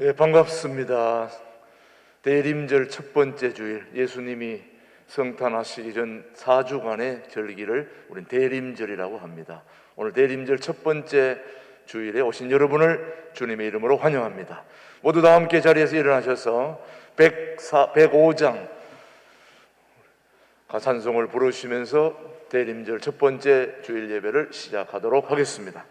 예, 반갑습니다. 대림절 첫 번째 주일, 예수님이 성탄하시기 전 4주간의 절기를 우린 대림절이라고 합니다. 오늘 대림절 첫 번째 주일에 오신 여러분을 주님의 이름으로 환영합니다. 모두 다 함께 자리에서 일어나셔서 105장 가찬송을 부르시면서 대림절 첫 번째 주일 예배를 시작하도록 하겠습니다.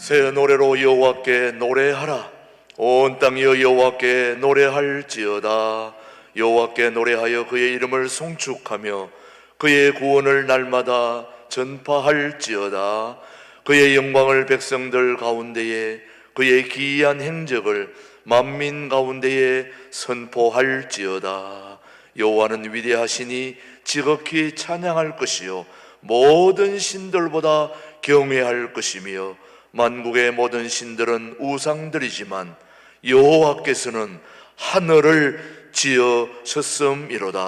새 노래로 여호와께 노래하라. 온 땅이여 여호와께 노래할지어다. 여호와께 노래하여 그의 이름을 송축하며 그의 구원을 날마다 전파할지어다. 그의 영광을 백성들 가운데에, 그의 기이한 행적을 만민 가운데에 선포할지어다. 여호와는 위대하시니 지극히 찬양할 것이요 모든 신들보다 경외할 것이며, 만국의 모든 신들은 우상들이지만 여호와께서는 하늘을 지으셨음이로다.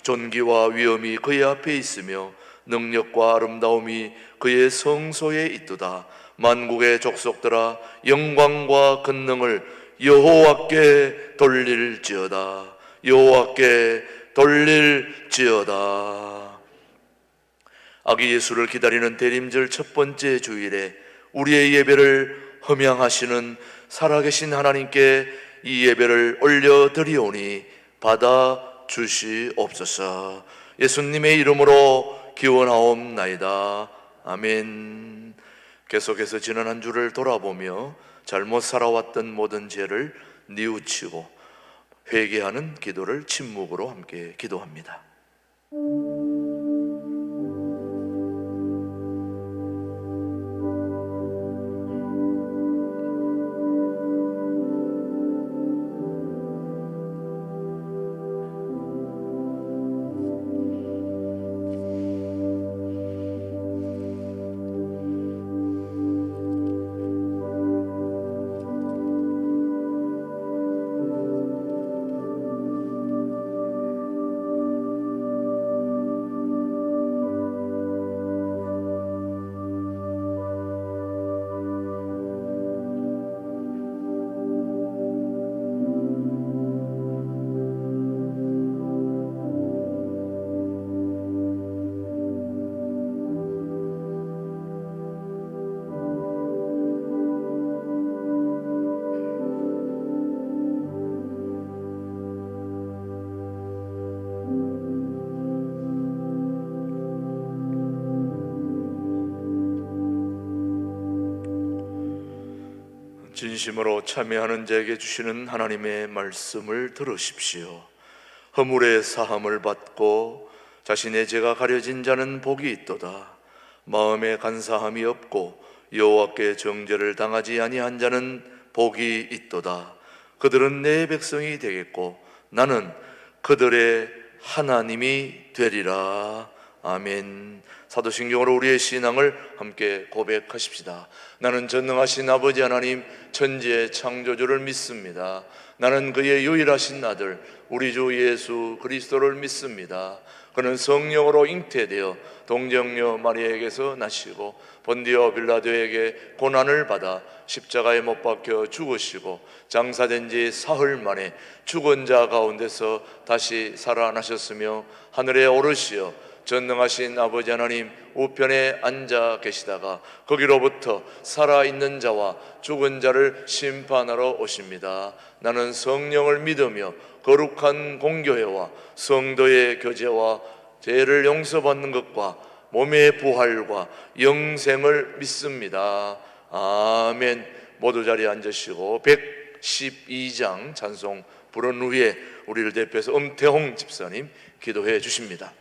존귀와 위엄이 그의 앞에 있으며 능력과 아름다움이 그의 성소에 있도다. 만국의 족속들아, 영광과 권능을 여호와께 돌릴지어다. 여호와께 돌릴지어다. 아기 예수를 기다리는 대림절 첫 번째 주일에 우리의 예배를 흠양하시는 살아계신 하나님께 이 예배를 올려드리오니 받아 주시옵소서. 예수님의 이름으로 기원하옵나이다. 아멘. 계속해서 지난 한 주를 돌아보며 잘못 살아왔던 모든 죄를 뉘우치고 회개하는 기도를 침묵으로 함께 기도합니다. 진심으로 참여하는 자에게 주시는 하나님의 말씀을 들으십시오. 허물의 사함을 받고 자신의 죄가 가려진 자는 복이 있도다. 마음에 간사함이 없고 여호와께 정죄를 당하지 아니한 자는 복이 있도다. 그들은 내 백성이 되겠고 나는 그들의 하나님이 되리라. 아멘. 사도신경으로 우리의 신앙을 함께 고백하십시다. 나는 전능하신 아버지 하나님 천지의 창조주를 믿습니다. 나는 그의 유일하신 아들 우리 주 예수 그리스도를 믿습니다. 그는 성령으로 잉태되어 동정녀 마리아에게서 나시고 본디오 빌라도에게 고난을 받아 십자가에 못 박혀 죽으시고 장사된 지 사흘 만에 죽은 자 가운데서 다시 살아나셨으며 하늘에 오르시어 전능하신 아버지 하나님 우편에 앉아 계시다가 거기로부터 살아있는 자와 죽은 자를 심판하러 오십니다. 나는 성령을 믿으며 거룩한 공교회와 성도의 교제와 죄를 용서받는 것과 몸의 부활과 영생을 믿습니다. 아멘. 모두 자리에 앉으시고 112장 찬송 부른 후에 우리를 대표해서 엄태홍 집사님 기도해 주십니다.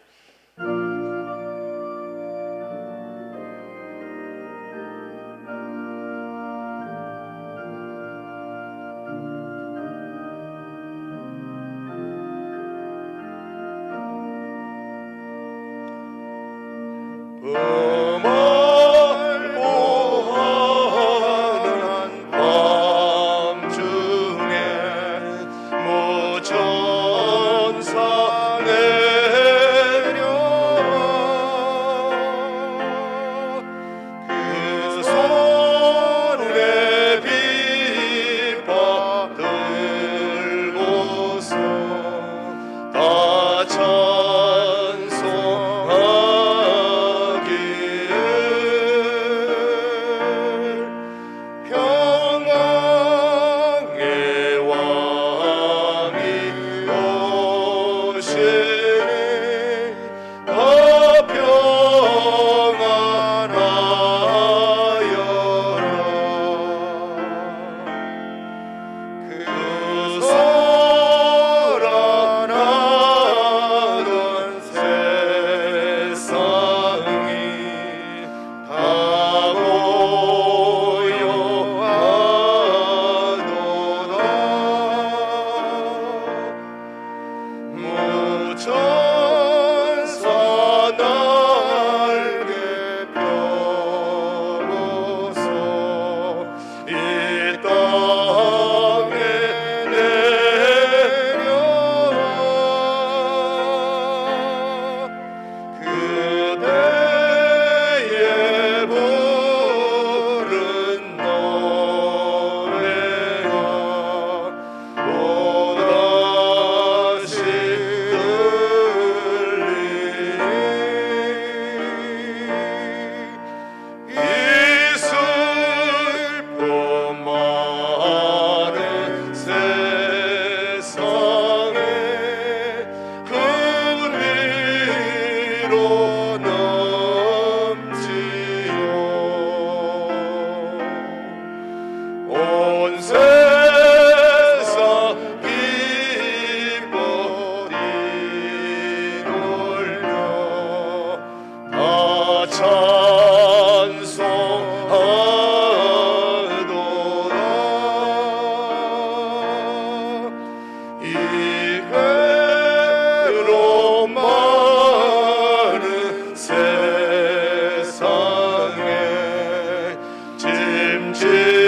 짐지고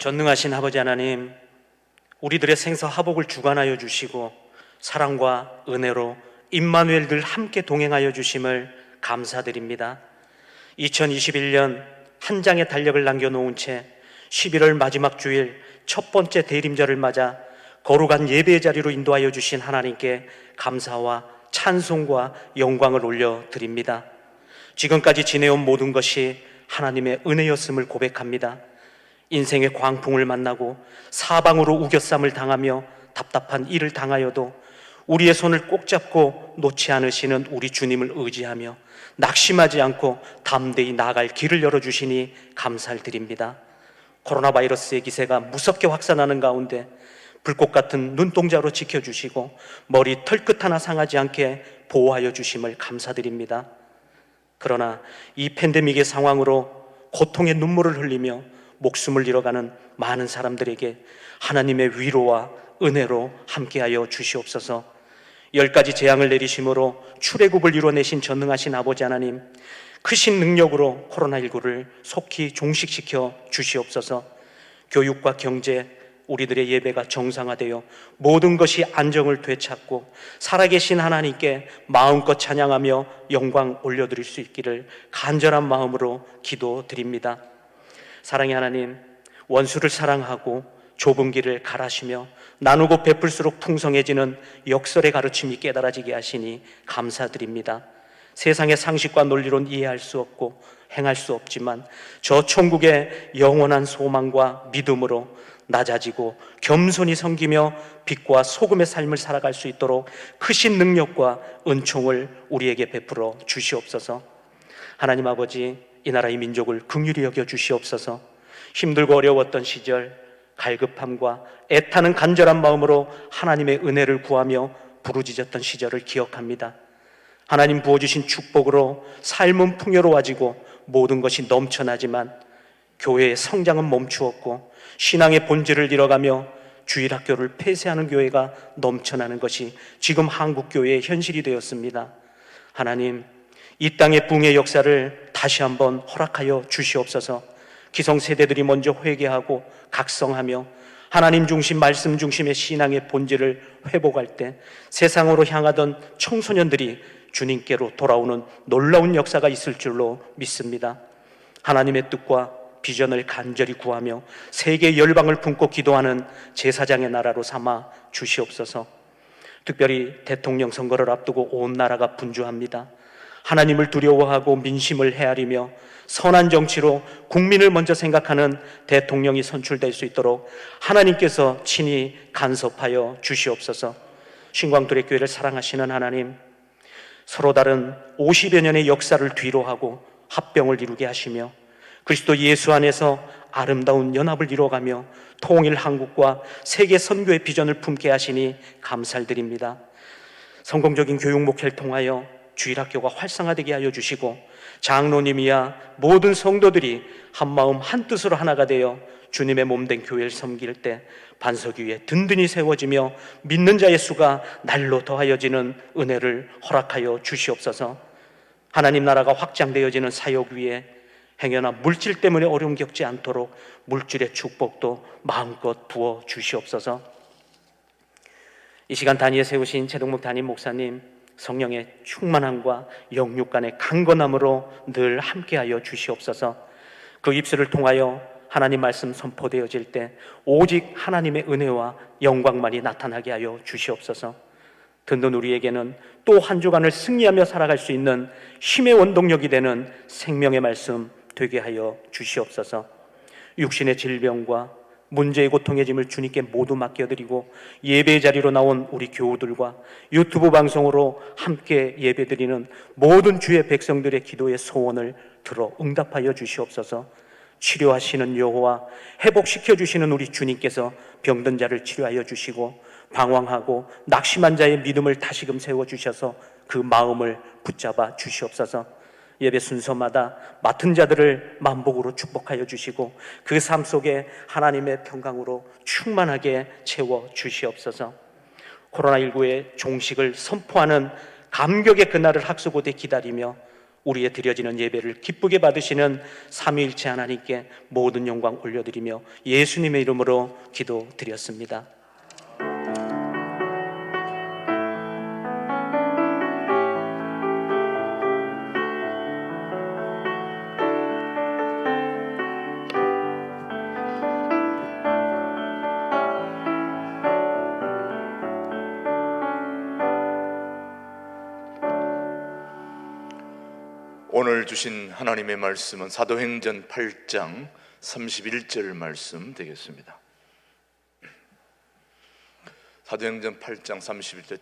전능하신 아버지 하나님, 우리들의 생사 화복을 주관하여 주시고 사랑과 은혜로 임마누엘 늘 함께 동행하여 주심을 감사드립니다. 2021년 한 장의 달력을 남겨놓은 채 11월 마지막 주일 첫 번째 대림절을 맞아 거룩한 예배의 자리로 인도하여 주신 하나님께 감사와 찬송과 영광을 올려드립니다. 지금까지 지내온 모든 것이 하나님의 은혜였음을 고백합니다. 인생의 광풍을 만나고 사방으로 우겨쌈을 당하며 답답한 일을 당하여도 우리의 손을 꼭 잡고 놓지 않으시는 우리 주님을 의지하며 낙심하지 않고 담대히 나아갈 길을 열어주시니 감사를 드립니다. 코로나 바이러스의 기세가 무섭게 확산하는 가운데 불꽃 같은 눈동자로 지켜주시고 머리 털끝 하나 상하지 않게 보호하여 주심을 감사드립니다. 그러나 이 팬데믹의 상황으로 고통의 눈물을 흘리며 목숨을 잃어가는 많은 사람들에게 하나님의 위로와 은혜로 함께하여 주시옵소서. 10가지 재앙을 내리심으로 출애굽을 이뤄내신 전능하신 아버지 하나님, 크신 능력으로 코로나19를 속히 종식시켜 주시옵소서. 교육과 경제, 우리들의 예배가 정상화되어 모든 것이 안정을 되찾고 살아계신 하나님께 마음껏 찬양하며 영광 올려드릴 수 있기를 간절한 마음으로 기도드립니다. 사랑의 하나님, 원수를 사랑하고 좁은 길을 가라시며 나누고 베풀수록 풍성해지는 역설의 가르침이 깨달아지게 하시니 감사드립니다. 세상의 상식과 논리론 이해할 수 없고 행할 수 없지만 저 천국의 영원한 소망과 믿음으로 낮아지고 겸손히 섬기며 빛과 소금의 삶을 살아갈 수 있도록 크신 능력과 은총을 우리에게 베풀어 주시옵소서. 하나님 아버지, 이 나라의 민족을 긍휼히 여겨 주시옵소서. 힘들고 어려웠던 시절 갈급함과 애타는 간절한 마음으로 하나님의 은혜를 구하며 부르짖었던 시절을 기억합니다. 하나님 부어주신 축복으로 삶은 풍요로워지고 모든 것이 넘쳐나지만 교회의 성장은 멈추었고 신앙의 본질을 잃어가며 주일학교를 폐쇄하는 교회가 넘쳐나는 것이 지금 한국교회의 현실이 되었습니다. 하나님, 이 땅의 붕의 역사를 다시 한번 허락하여 주시옵소서. 기성세대들이 먼저 회개하고 각성하며 하나님 중심, 말씀 중심의 신앙의 본질을 회복할 때 세상으로 향하던 청소년들이 주님께로 돌아오는 놀라운 역사가 있을 줄로 믿습니다. 하나님의 뜻과 비전을 간절히 구하며 세계 열방을 품고 기도하는 제사장의 나라로 삼아 주시옵소서. 특별히 대통령 선거를 앞두고 온 나라가 분주합니다. 하나님을 두려워하고 민심을 헤아리며 선한 정치로 국민을 먼저 생각하는 대통령이 선출될 수 있도록 하나님께서 친히 간섭하여 주시옵소서. 신광두레 교회를 사랑하시는 하나님, 서로 다른 50여 년의 역사를 뒤로하고 합병을 이루게 하시며 그리스도 예수 안에서 아름다운 연합을 이루어가며 통일 한국과 세계 선교의 비전을 품게 하시니 감사를 드립니다. 성공적인 교육 목회를 통하여 주일학교가 활성화되게 하여 주시고 장로님이야 모든 성도들이 한마음 한뜻으로 하나가 되어 주님의 몸된 교회를 섬길 때 반석 위에 든든히 세워지며 믿는 자의 수가 날로 더하여지는 은혜를 허락하여 주시옵소서. 하나님 나라가 확장되어지는 사역 위에 행여나 물질 때문에 어려움 겪지 않도록 물질의 축복도 마음껏 부어 주시옵소서. 이 시간 단위에 세우신 최동목 담임 목사님, 성령의 충만함과 영육간의 강건함으로 늘 함께하여 주시옵소서. 그 입술을 통하여 하나님 말씀 선포되어질 때 오직 하나님의 은혜와 영광만이 나타나게 하여 주시옵소서. 듣는 우리에게는 또 한 주간을 승리하며 살아갈 수 있는 힘의 원동력이 되는 생명의 말씀 되게 하여 주시옵소서. 육신의 질병과 문제의 고통의 짐을 주님께 모두 맡겨드리고 예배 자리로 나온 우리 교우들과 유튜브 방송으로 함께 예배드리는 모든 주의 백성들의 기도의 소원을 들어 응답하여 주시옵소서. 치료하시는 여호와, 회복시켜 주시는 우리 주님께서 병든 자를 치료하여 주시고 방황하고 낙심한 자의 믿음을 다시금 세워주셔서 그 마음을 붙잡아 주시옵소서. 예배 순서마다 맡은 자들을 만복으로 축복하여 주시고 그 삶 속에 하나님의 평강으로 충만하게 채워 주시옵소서. 코로나19의 종식을 선포하는 감격의 그날을 학수고대 기다리며 우리의 드려지는 예배를 기쁘게 받으시는 삼위일체 하나님께 모든 영광 올려드리며 예수님의 이름으로 기도드렸습니다. 오늘 주신 하나님의 말씀은 사도행전 8장 31절 말씀 되겠습니다. 사도행전 8장 31절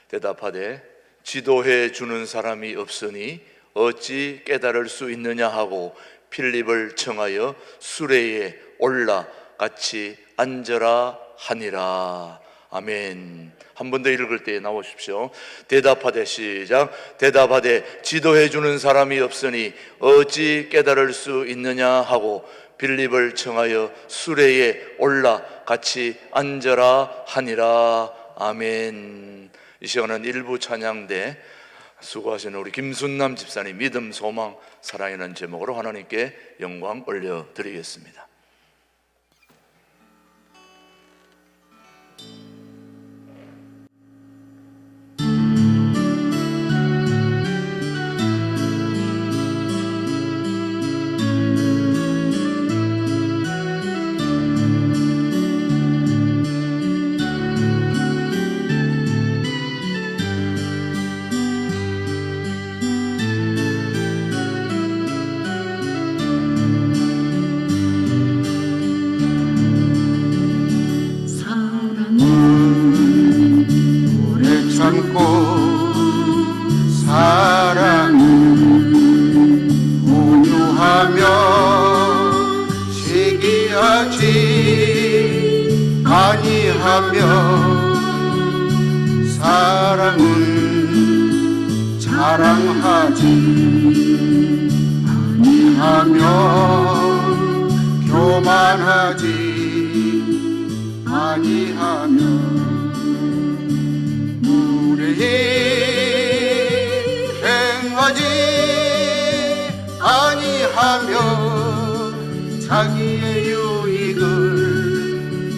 대답하되 지도해 주는 사람이 없으니 어찌 깨달을 수 있느냐 하고 필립을 청하여 수레에 올라 같이 앉으라 하니라. 아멘. 한 번 더 읽을 때 나오십시오. 대답하되 시작. 대답하되 지도해 주는 사람이 없으니 어찌 깨달을 수 있느냐 하고 빌립을 청하여 수레에 올라 같이 앉으라 하니라. 아멘. 이 시간은 일부 찬양대 수고하시는 우리 김순남 집사님 믿음, 소망, 사랑이라는 제목으로 하나님께 영광 올려드리겠습니다. 사랑은 자랑하지 아니하며 교만하지 아니하며 무례히 행하지 아니하며 자기의 유익을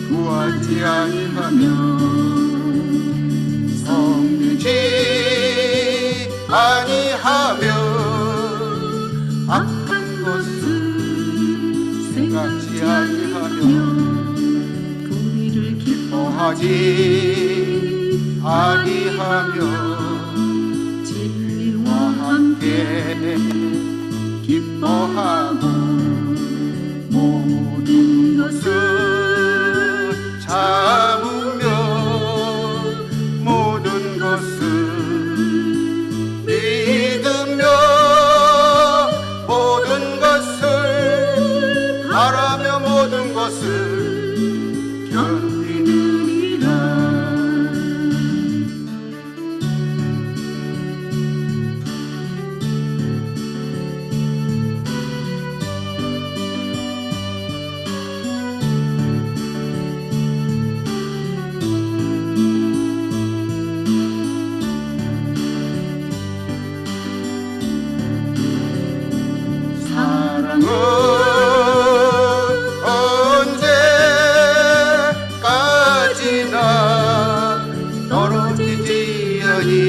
구하지 아니하며 성내지 아니하며 악한 것을 생각지 아니하며 불의를 기뻐하지 아니하며 진리와 함께 기뻐하고 모든 것을 참으며 모든 것을 믿으며 모든 것을 바라며 모든 것을 견디느니라. 언제까지나 떨어지지 아니하네.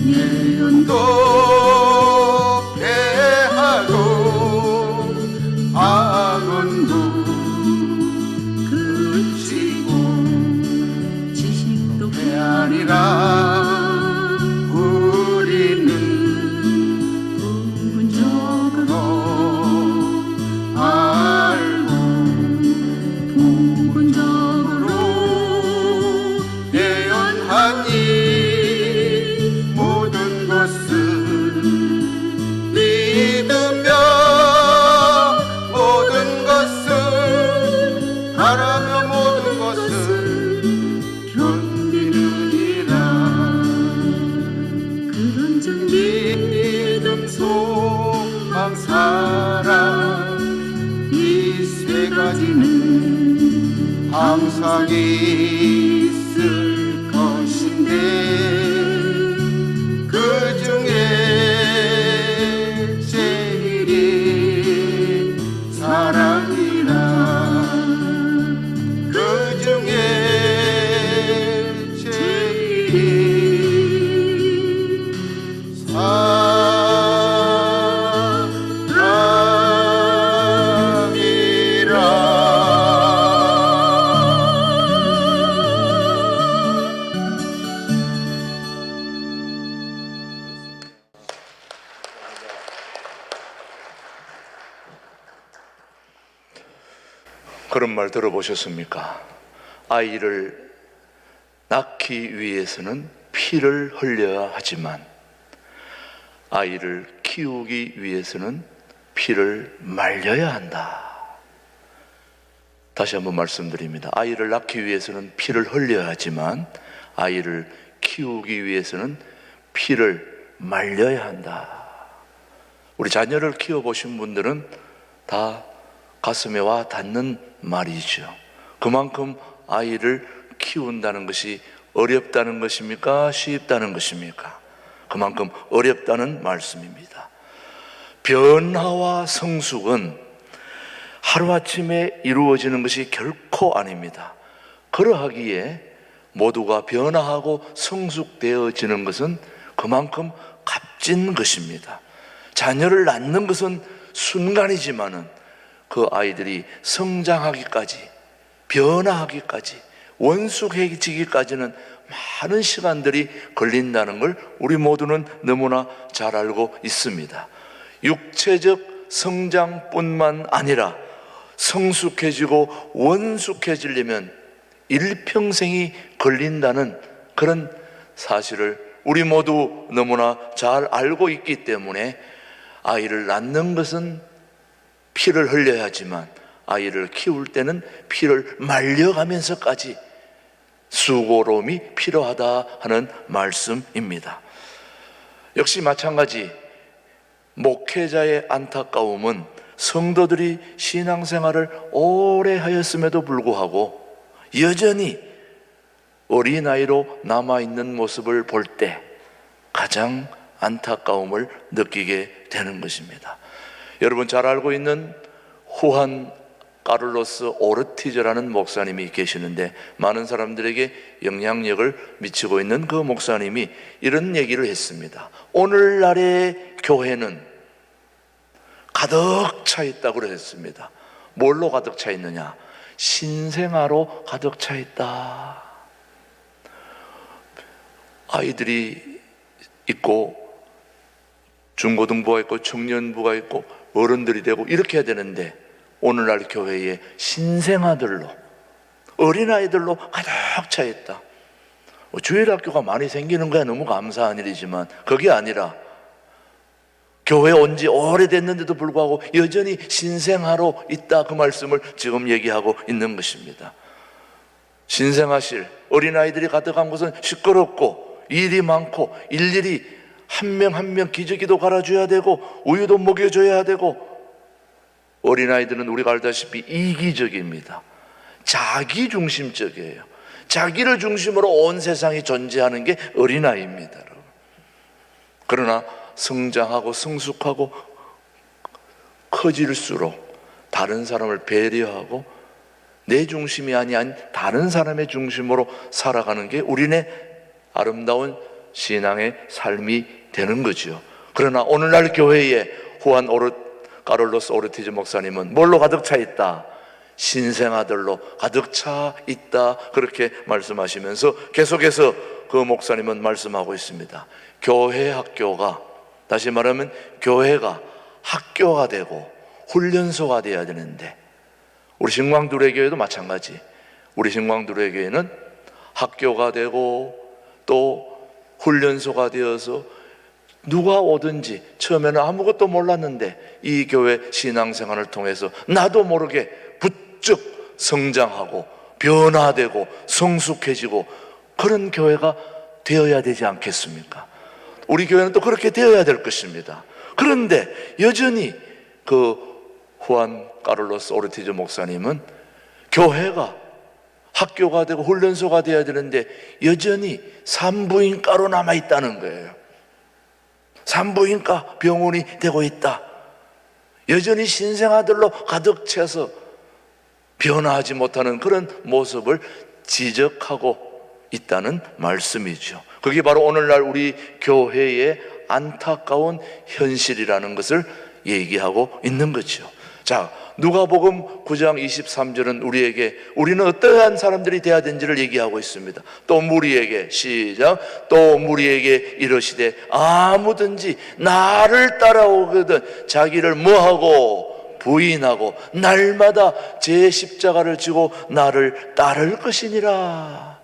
예언도 패하고 악언도 그치고 지식도 패하리라. 바라며 모든 것을 견디느니라. 그런 말 들어보셨습니까? 아이를 낳기 위해서는 피를 흘려야 하지만 아이를 키우기 위해서는 피를 말려야 한다. 다시 한번 말씀드립니다. 아이를 낳기 위해서는 피를 흘려야 하지만 아이를 키우기 위해서는 피를 말려야 한다. 우리 자녀를 키워보신 분들은 다 가슴에 와 닿는 말이죠. 그만큼 아이를 키운다는 것이 어렵다는 것입니까? 쉽다는 것입니까? 그만큼 어렵다는 말씀입니다. 변화와 성숙은 하루아침에 이루어지는 것이 결코 아닙니다. 그러하기에 모두가 변화하고 성숙되어지는 것은 그만큼 값진 것입니다. 자녀를 낳는 것은 순간이지만은 그 아이들이 성장하기까지, 변화하기까지, 원숙해지기까지는 많은 시간들이 걸린다는 걸 우리 모두는 너무나 잘 알고 있습니다. 육체적 성장뿐만 아니라 성숙해지고 원숙해지려면 일평생이 걸린다는 그런 사실을 우리 모두 너무나 잘 알고 있기 때문에 아이를 낳는 것은 피를 흘려야 하지만 아이를 키울 때는 피를 말려가면서까지 수고로움이 필요하다 하는 말씀입니다. 역시 마찬가지 목회자의 안타까움은 성도들이 신앙생활을 오래 하였음에도 불구하고 여전히 어린아이로 남아있는 모습을 볼 때 가장 안타까움을 느끼게 되는 것입니다. 여러분 잘 알고 있는 후한 카를로스 오르티즈라는 목사님이 계시는데 많은 사람들에게 영향력을 미치고 있는 그 목사님이 이런 얘기를 했습니다. 오늘날의 교회는 가득 차 있다고 그랬습니다. 뭘로 가득 차 있느냐? 신생아로 가득 차 있다. 아이들이 있고 중고등부가 있고 청년부가 있고 어른들이 되고 이렇게 해야 되는데 오늘날 교회에 신생아들로 어린아이들로 가득 차 있다. 주일학교가 많이 생기는 거야 너무 감사한 일이지만 그게 아니라 교회 온 지 오래됐는데도 불구하고 여전히 신생아로 있다, 그 말씀을 지금 얘기하고 있는 것입니다. 신생아실, 어린아이들이 가득한 곳은 시끄럽고 일이 많고 일일이 한 명 한 명 기저귀도 갈아줘야 되고 우유도 먹여줘야 되고, 어린아이들은 우리가 알다시피 이기적입니다. 자기중심적이에요. 자기를 중심으로 온 세상이 존재하는 게 어린아이입니다. 그러나 성장하고 성숙하고 커질수록 다른 사람을 배려하고 내 중심이 아닌 다른 사람의 중심으로 살아가는 게 우리네 아름다운 신앙의 삶이 되는 거죠. 그러나 오늘날 교회에 후한 카를로스 오르티즈 목사님은 뭘로 가득 차 있다? 신생아들로 가득 차 있다, 그렇게 말씀하시면서 계속해서 그 목사님은 말씀하고 있습니다. 교회 학교가, 다시 말하면 교회가 학교가 되고 훈련소가 되어야 되는데, 우리 신광두레교회도 마찬가지. 우리 신광두레교회는 학교가 되고 또 훈련소가 되어서 누가 오든지, 처음에는 아무것도 몰랐는데 이 교회 신앙생활을 통해서 나도 모르게 부쩍 성장하고 변화되고 성숙해지고 그런 교회가 되어야 되지 않겠습니까? 우리 교회는 또 그렇게 되어야 될 것입니다. 그런데 여전히 그 후한 카를로스 오르티즈 목사님은 교회가 학교가 되고 훈련소가 되어야 되는데 여전히 산부인과로 남아있다는 거예요. 산부인과 병원이 되고 있다. 여전히 신생아들로 가득 차서 변화하지 못하는 그런 모습을 지적하고 있다는 말씀이죠. 그게 바로 오늘날 우리 교회의 안타까운 현실이라는 것을 얘기하고 있는 거죠. 자, 누가복음 9장 23절은 우리는 어떠한 사람들이 되어야 되는지를 얘기하고 있습니다. 또 무리에게, 시작, 또 무리에게 이르시되 아무든지 나를 따라오거든 자기를 뭐하고 부인하고 날마다 제 십자가를 지고 나를 따를 것이니라.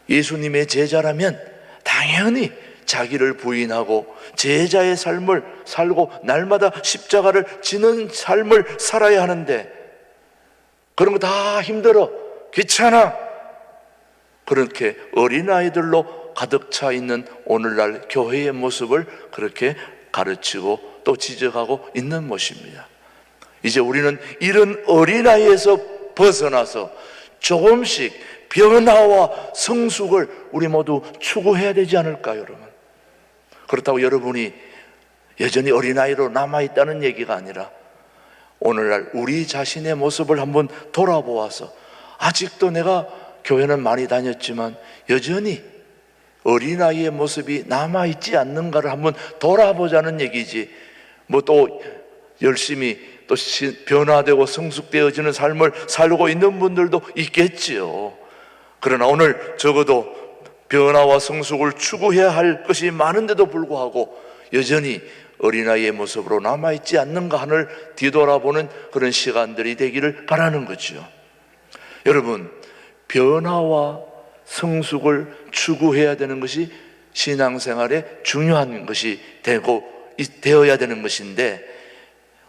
예수님의 제자라면 당연히 자기를 부인하고 제자의 삶을 살고 날마다 십자가를 지는 삶을 살아야 하는데, 그런 거 다 힘들어, 귀찮아, 그렇게 어린아이들로 가득 차 있는 오늘날 교회의 모습을 그렇게 가르치고 또 지적하고 있는 것입니다. 이제 우리는 이런 어린아이에서 벗어나서 조금씩 변화와 성숙을 우리 모두 추구해야 되지 않을까요, 여러분? 그렇다고 여러분이 여전히 어린아이로 남아있다는 얘기가 아니라 오늘날 우리 자신의 모습을 한번 돌아보아서 아직도 내가 교회는 많이 다녔지만 여전히 어린아이의 모습이 남아있지 않는가를 한번 돌아보자는 얘기지, 뭐 또 열심히 또 변화되고 성숙되어지는 삶을 살고 있는 분들도 있겠지요. 그러나 오늘 적어도 변화와 성숙을 추구해야 할 것이 많은데도 불구하고 여전히 어린아이의 모습으로 남아있지 않는가 하늘 뒤돌아보는 그런 시간들이 되기를 바라는 거죠. 여러분, 변화와 성숙을 추구해야 되는 것이 신앙생활의 중요한 것이 되어야 되는 것인데,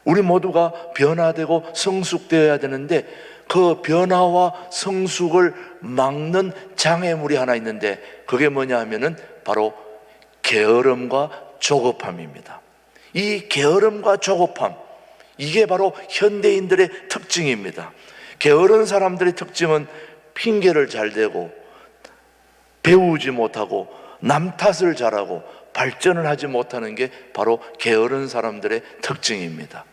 우리 모두가 변화되고 성숙되어야 되는데 그 변화와 성숙을 막는 장애물이 하나 있는데, 그게 뭐냐 하면은 바로 게으름과 조급함입니다. 이 게으름과 조급함, 이게 바로 현대인들의 특징입니다. 게으른 사람들의 특징은 핑계를 잘 대고 배우지 못하고 남 탓을 잘하고 발전을 하지 못하는 게 바로 게으른 사람들의 특징입니다.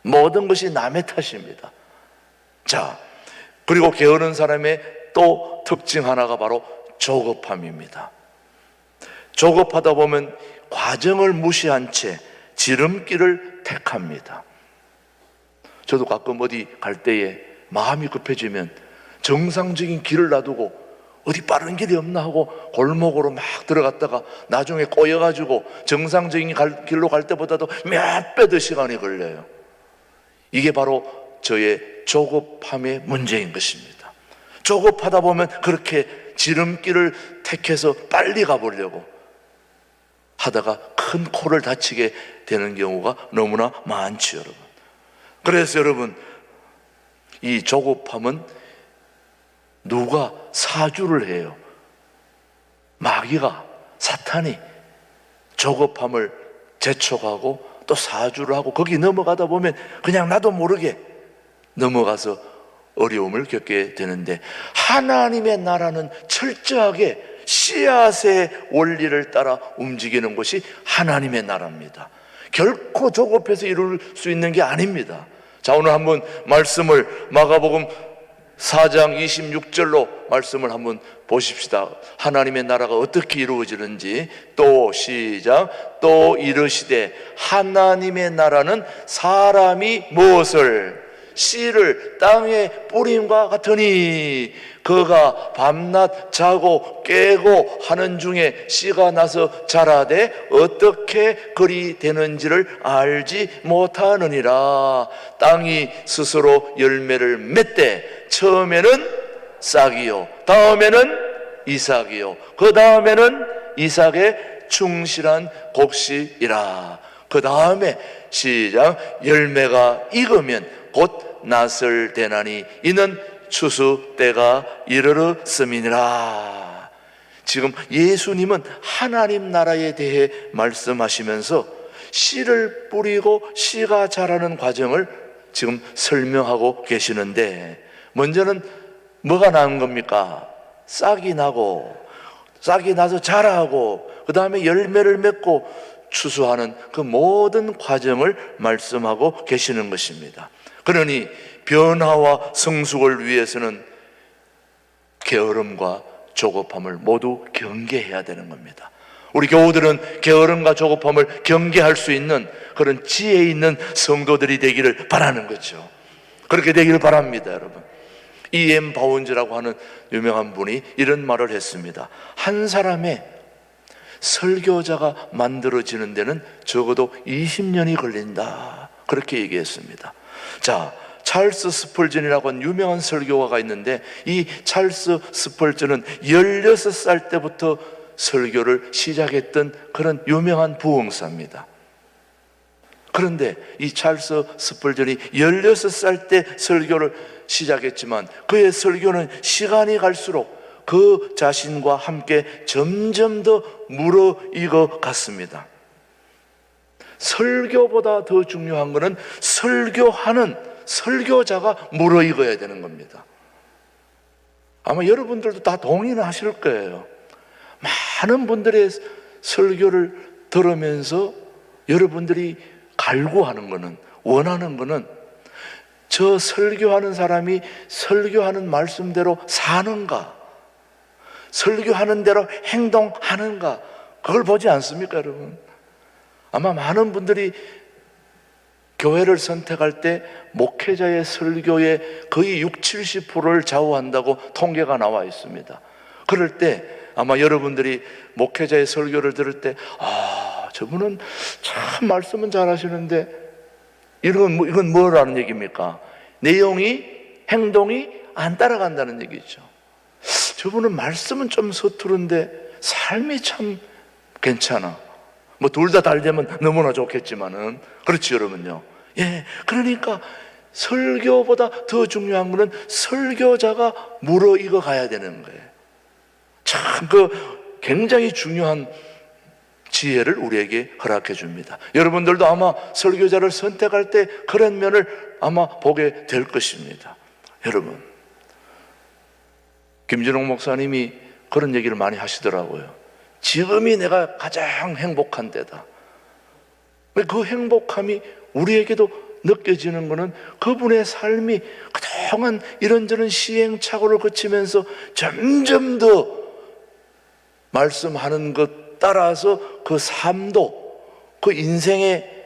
모든 것이 남의 탓입니다. 자, 그리고 게으른 사람의 또 특징 하나가 바로 조급함입니다. 조급하다 보면 과정을 무시한 채 지름길을 택합니다. 저도 가끔 어디 갈 때에 마음이 급해지면 정상적인 길을 놔두고 어디 빠른 길이 없나 하고 골목으로 막 들어갔다가 나중에 꼬여가지고 정상적인 길로 갈 때보다도 몇 배 더 시간이 걸려요. 이게 바로 저의 조급함의 문제인 것입니다. 조급하다 보면 그렇게 지름길을 택해서 빨리 가보려고 하다가 큰 코를 다치게 되는 경우가 너무나 많죠, 여러분. 그래서 여러분, 이 조급함은 누가 사주를 해요? 마귀가, 사탄이 조급함을 재촉하고 또 사주를 하고 거기 넘어가다 보면 그냥 나도 모르게 넘어가서 어려움을 겪게 되는데, 하나님의 나라는 철저하게 씨앗의 원리를 따라 움직이는 것이 하나님의 나라입니다. 결코 조급해서 이룰 수 있는 게 아닙니다. 자, 오늘 한번 말씀을 마가복음 4장 26절로 말씀을 한번 보십시다. 하나님의 나라가 어떻게 이루어지는지. 또 시작. 또 이르시되 하나님의 나라는 사람이 무엇을 씨를 땅에 뿌림과 같으니 그가 밤낮 자고 깨고 하는 중에 씨가 나서 자라되 어떻게 그리 되는지를 알지 못하느니라. 땅이 스스로 열매를 맺되 처음에는 싹이요, 다음에는 이삭이요, 그 다음에는 이삭의 충실한 곡식이라. 그 다음에 시작. 열매가 익으면 곧 낫을 대나니 이는 추수 때가 이르렀음이니라. 지금 예수님은 하나님 나라에 대해 말씀하시면서 씨를 뿌리고 씨가 자라는 과정을 지금 설명하고 계시는데, 먼저는 뭐가 나은 겁니까? 싹이 나고, 싹이 나서 자라고, 그 다음에 열매를 맺고 추수하는 그 모든 과정을 말씀하고 계시는 것입니다. 그러니 변화와 성숙을 위해서는 게으름과 조급함을 모두 경계해야 되는 겁니다. 우리 교우들은 게으름과 조급함을 경계할 수 있는 그런 지혜 있는 성도들이 되기를 바라는 거죠. 그렇게 되기를 바랍니다, 여러분. E.M. 바운즈라고 하는 유명한 분이 이런 말을 했습니다. 한 사람의 설교자가 만들어지는 데는 적어도 20년이 걸린다. 그렇게 얘기했습니다. 자, 찰스 스펄전이라고 하는 유명한 설교가가 있는데, 이 찰스 스펄전은 16살 때부터 설교를 시작했던 그런 유명한 부흥사입니다. 그런데 이 찰스 스펄전이 16살 때 설교를 시작했지만 그의 설교는 시간이 갈수록 그 자신과 함께 점점 더 무르익어 갔습니다. 설교보다 더 중요한 것은 설교하는 설교자가 무르익어야 되는 겁니다. 아마 여러분들도 다 동의는 하실 거예요. 많은 분들의 설교를 들으면서 여러분들이 갈구하는 것은, 원하는 것은 저 설교하는 사람이 설교하는 말씀대로 사는가, 설교하는 대로 행동하는가, 그걸 보지 않습니까, 여러분? 아마 많은 분들이 교회를 선택할 때 목회자의 설교의 거의 60, 70%를 좌우한다고 통계가 나와 있습니다. 그럴 때 아마 여러분들이 목회자의 설교를 들을 때, 저분은 참 말씀은 잘하시는데 이건 뭐라는 얘기입니까? 내용이, 행동이 안 따라간다는 얘기죠. 저분은 말씀은 좀 서투른데 삶이 참 괜찮아. 뭐 둘 다 잘 되면 너무나 좋겠지만은, 그렇지 여러분요. 예, 그러니까 설교보다 더 중요한 것은 설교자가 무르익어 가야 되는 거예요. 참 굉장히 중요한 지혜를 우리에게 허락해 줍니다. 여러분들도 아마 설교자를 선택할 때 그런 면을 아마 보게 될 것입니다. 여러분, 김진홍 목사님이 그런 얘기를 많이 하시더라고요. 지금이 내가 가장 행복한 때다. 그 행복함이 우리에게도 느껴지는 것은 그분의 삶이 그동안 이런저런 시행착오를 거치면서 점점 더 말씀하는 것 따라서 그 삶도, 그 인생의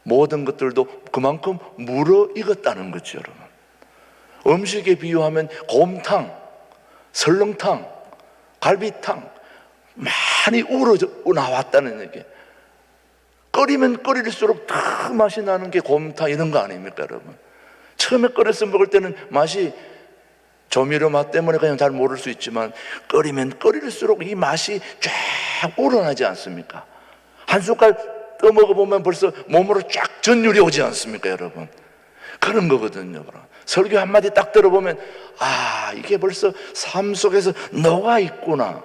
모든 것들도 그만큼 무르익었다는 거죠, 여러분. 음식에 비유하면 곰탕, 설렁탕, 갈비탕 많이 우러 나왔다는 얘기. 끓이면 끓일수록 더 맛이 나는 게 곰탕 이런 거 아닙니까, 여러분? 처음에 끓여서 먹을 때는 맛이 조미료 맛 때문에 그냥 잘 모를 수 있지만 끓이면 끓일수록 이 맛이 쫙 우러나지 않습니까? 한 숟갈 떠먹어보면 벌써 몸으로 쫙 전율이 오지 않습니까, 여러분? 그런 거거든요. 설교 한마디 딱 들어보면 이게 벌써 삶 속에서 녹아 있구나,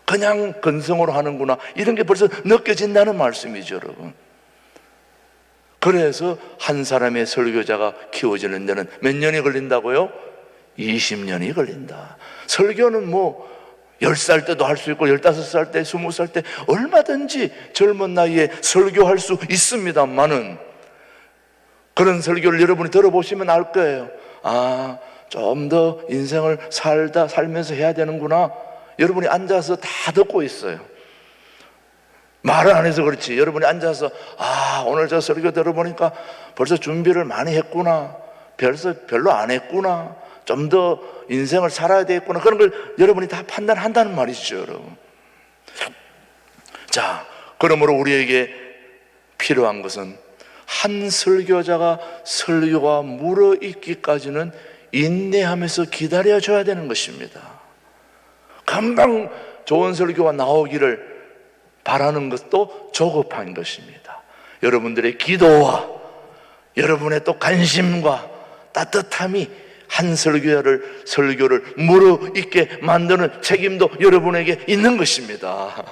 그냥 건성으로 하는구나, 이런 게 벌써 느껴진다는 말씀이죠, 여러분. 그래서 한 사람의 설교자가 키워지는 데는 몇 년이 걸린다고요? 20년이 걸린다. 설교는 뭐 10살 때도 할 수 있고 15살 때, 20살 때 얼마든지 젊은 나이에 설교할 수 있습니다만은, 그런 설교를 여러분이 들어보시면 알 거예요. 좀 더 인생을 살면서 해야 되는구나. 여러분이 앉아서 다 듣고 있어요. 말을 안 해서 그렇지, 여러분이 앉아서 오늘 저 설교 들어보니까 벌써 준비를 많이 했구나, 별로 안 했구나, 좀 더 인생을 살아야 되겠구나, 그런 걸 여러분이 다 판단한다는 말이죠, 여러분. 자, 그러므로 우리에게 필요한 것은 한 설교자가 설교가 무르익기까지는 인내하면서 기다려줘야 되는 것입니다. 금방 좋은 설교가 나오기를 바라는 것도 조급한 것입니다. 여러분들의 기도와 여러분의 또 관심과 따뜻함이 한 설교를 무르익게 만드는 책임도 여러분에게 있는 것입니다.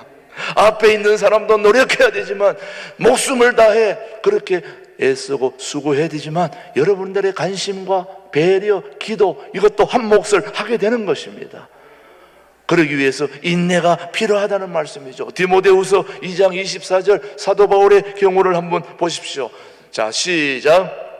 앞에 있는 사람도 노력해야 되지만, 목숨을 다해 그렇게 애쓰고 수고해야 되지만, 여러분들의 관심과 배려, 기도, 이것도 한 몫을 하게 되는 것입니다. 그러기 위해서 인내가 필요하다는 말씀이죠. 디모데후서 2장 24절 사도 바울의 경우를 한번 보십시오. 자, 시작.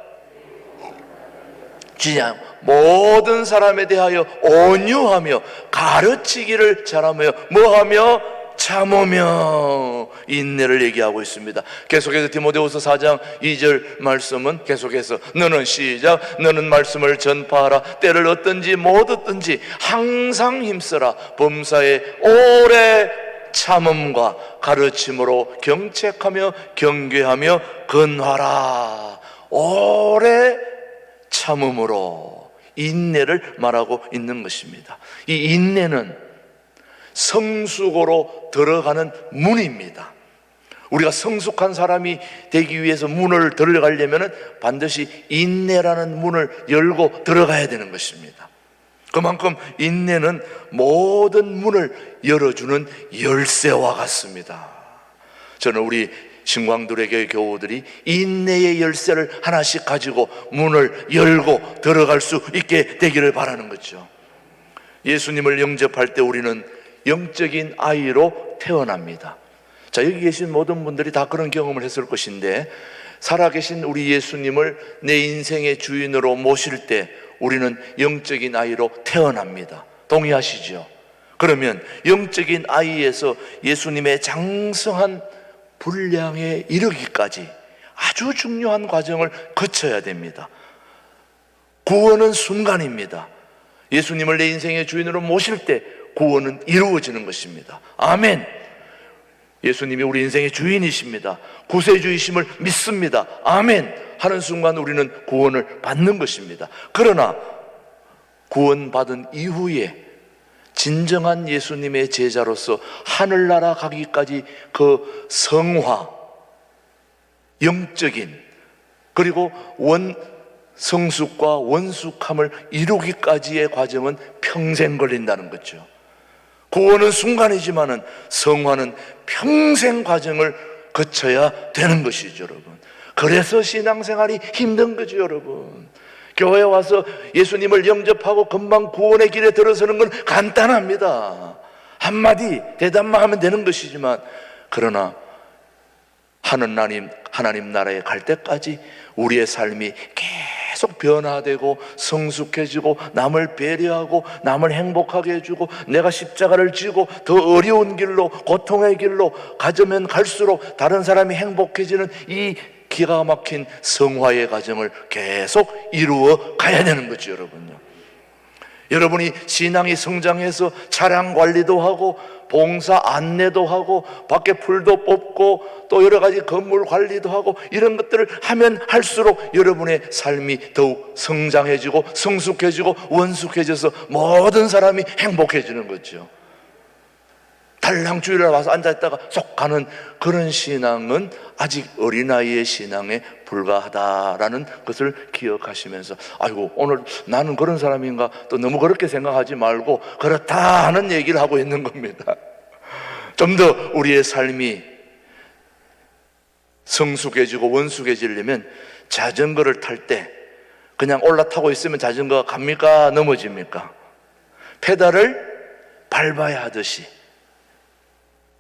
모든 사람에 대하여 온유하며 가르치기를 잘하며 뭐하며? 참으며 인내를 얘기하고 있습니다. 계속해서 디모데후서 4장 2절 말씀은 계속해서 너는 시작. 너는 말씀을 전파하라. 때를 얻든지 못 얻든지 항상 힘쓰라. 범사에 오래 참음과 가르침으로 경책하며 경계하며 근화라. 오래 참음으로 인내를 말하고 있는 것입니다. 이 인내는 성숙으로 들어가는 문입니다. 우리가 성숙한 사람이 되기 위해서 문을 들어가려면 반드시 인내라는 문을 열고 들어가야 되는 것입니다. 그만큼 인내는 모든 문을 열어주는 열쇠와 같습니다. 저는 우리 신광두레교회 교우들이 인내의 열쇠를 하나씩 가지고 문을 열고 들어갈 수 있게 되기를 바라는 거죠. 예수님을 영접할 때 우리는 영적인 아이로 태어납니다. 자, 여기 계신 모든 분들이 다 그런 경험을 했을 것인데, 살아계신 우리 예수님을 내 인생의 주인으로 모실 때 우리는 영적인 아이로 태어납니다. 동의하시죠? 그러면 영적인 아이에서 예수님의 장성한 분량에 이르기까지 아주 중요한 과정을 거쳐야 됩니다. 구원은 순간입니다. 예수님을 내 인생의 주인으로 모실 때 구원은 이루어지는 것입니다. 아멘. 예수님이 우리 인생의 주인이십니다. 구세주이심을 믿습니다. 아멘 하는 순간 우리는 구원을 받는 것입니다. 그러나 구원받은 이후에 진정한 예수님의 제자로서 하늘나라 가기까지 그 성화, 영적인, 그리고 성숙과 원숙함을 이루기까지의 과정은 평생 걸린다는 거죠. 구원은 순간이지만은 성화는 평생 과정을 거쳐야 되는 것이죠, 여러분. 그래서 신앙생활이 힘든 거죠, 여러분. 교회에 와서 예수님을 영접하고 금방 구원의 길에 들어서는 건 간단합니다. 한마디 대답만 하면 되는 것이지만, 그러나 하나님 나라에 갈 때까지 우리의 삶이 계속 변화되고 성숙해지고 남을 배려하고 남을 행복하게 해주고 내가 십자가를 지고 더 어려운 길로, 고통의 길로 가자면 갈수록 다른 사람이 행복해지는 이 기가 막힌 성화의 과정을 계속 이루어 가야 되는 거죠, 여러분요. 여러분이 신앙이 성장해서 차량 관리도 하고 봉사 안내도 하고 밖에 풀도 뽑고 또 여러 가지 건물 관리도 하고 이런 것들을 하면 할수록 여러분의 삶이 더욱 성장해지고 성숙해지고 원숙해져서 모든 사람이 행복해지는 거죠. 달랑 주일에 와서 앉아있다가 쏙 가는 그런 신앙은 아직 어린아이의 신앙에 불과하다라는 것을 기억하시면서, 아이고 오늘 나는 그런 사람인가, 또 너무 그렇게 생각하지 말고 그렇다 하는 얘기를 하고 있는 겁니다. 좀 더 우리의 삶이 성숙해지고 원숙해지려면 자전거를 탈 때 그냥 올라타고 있으면 자전거가 갑니까? 넘어집니까? 페달을 밟아야 하듯이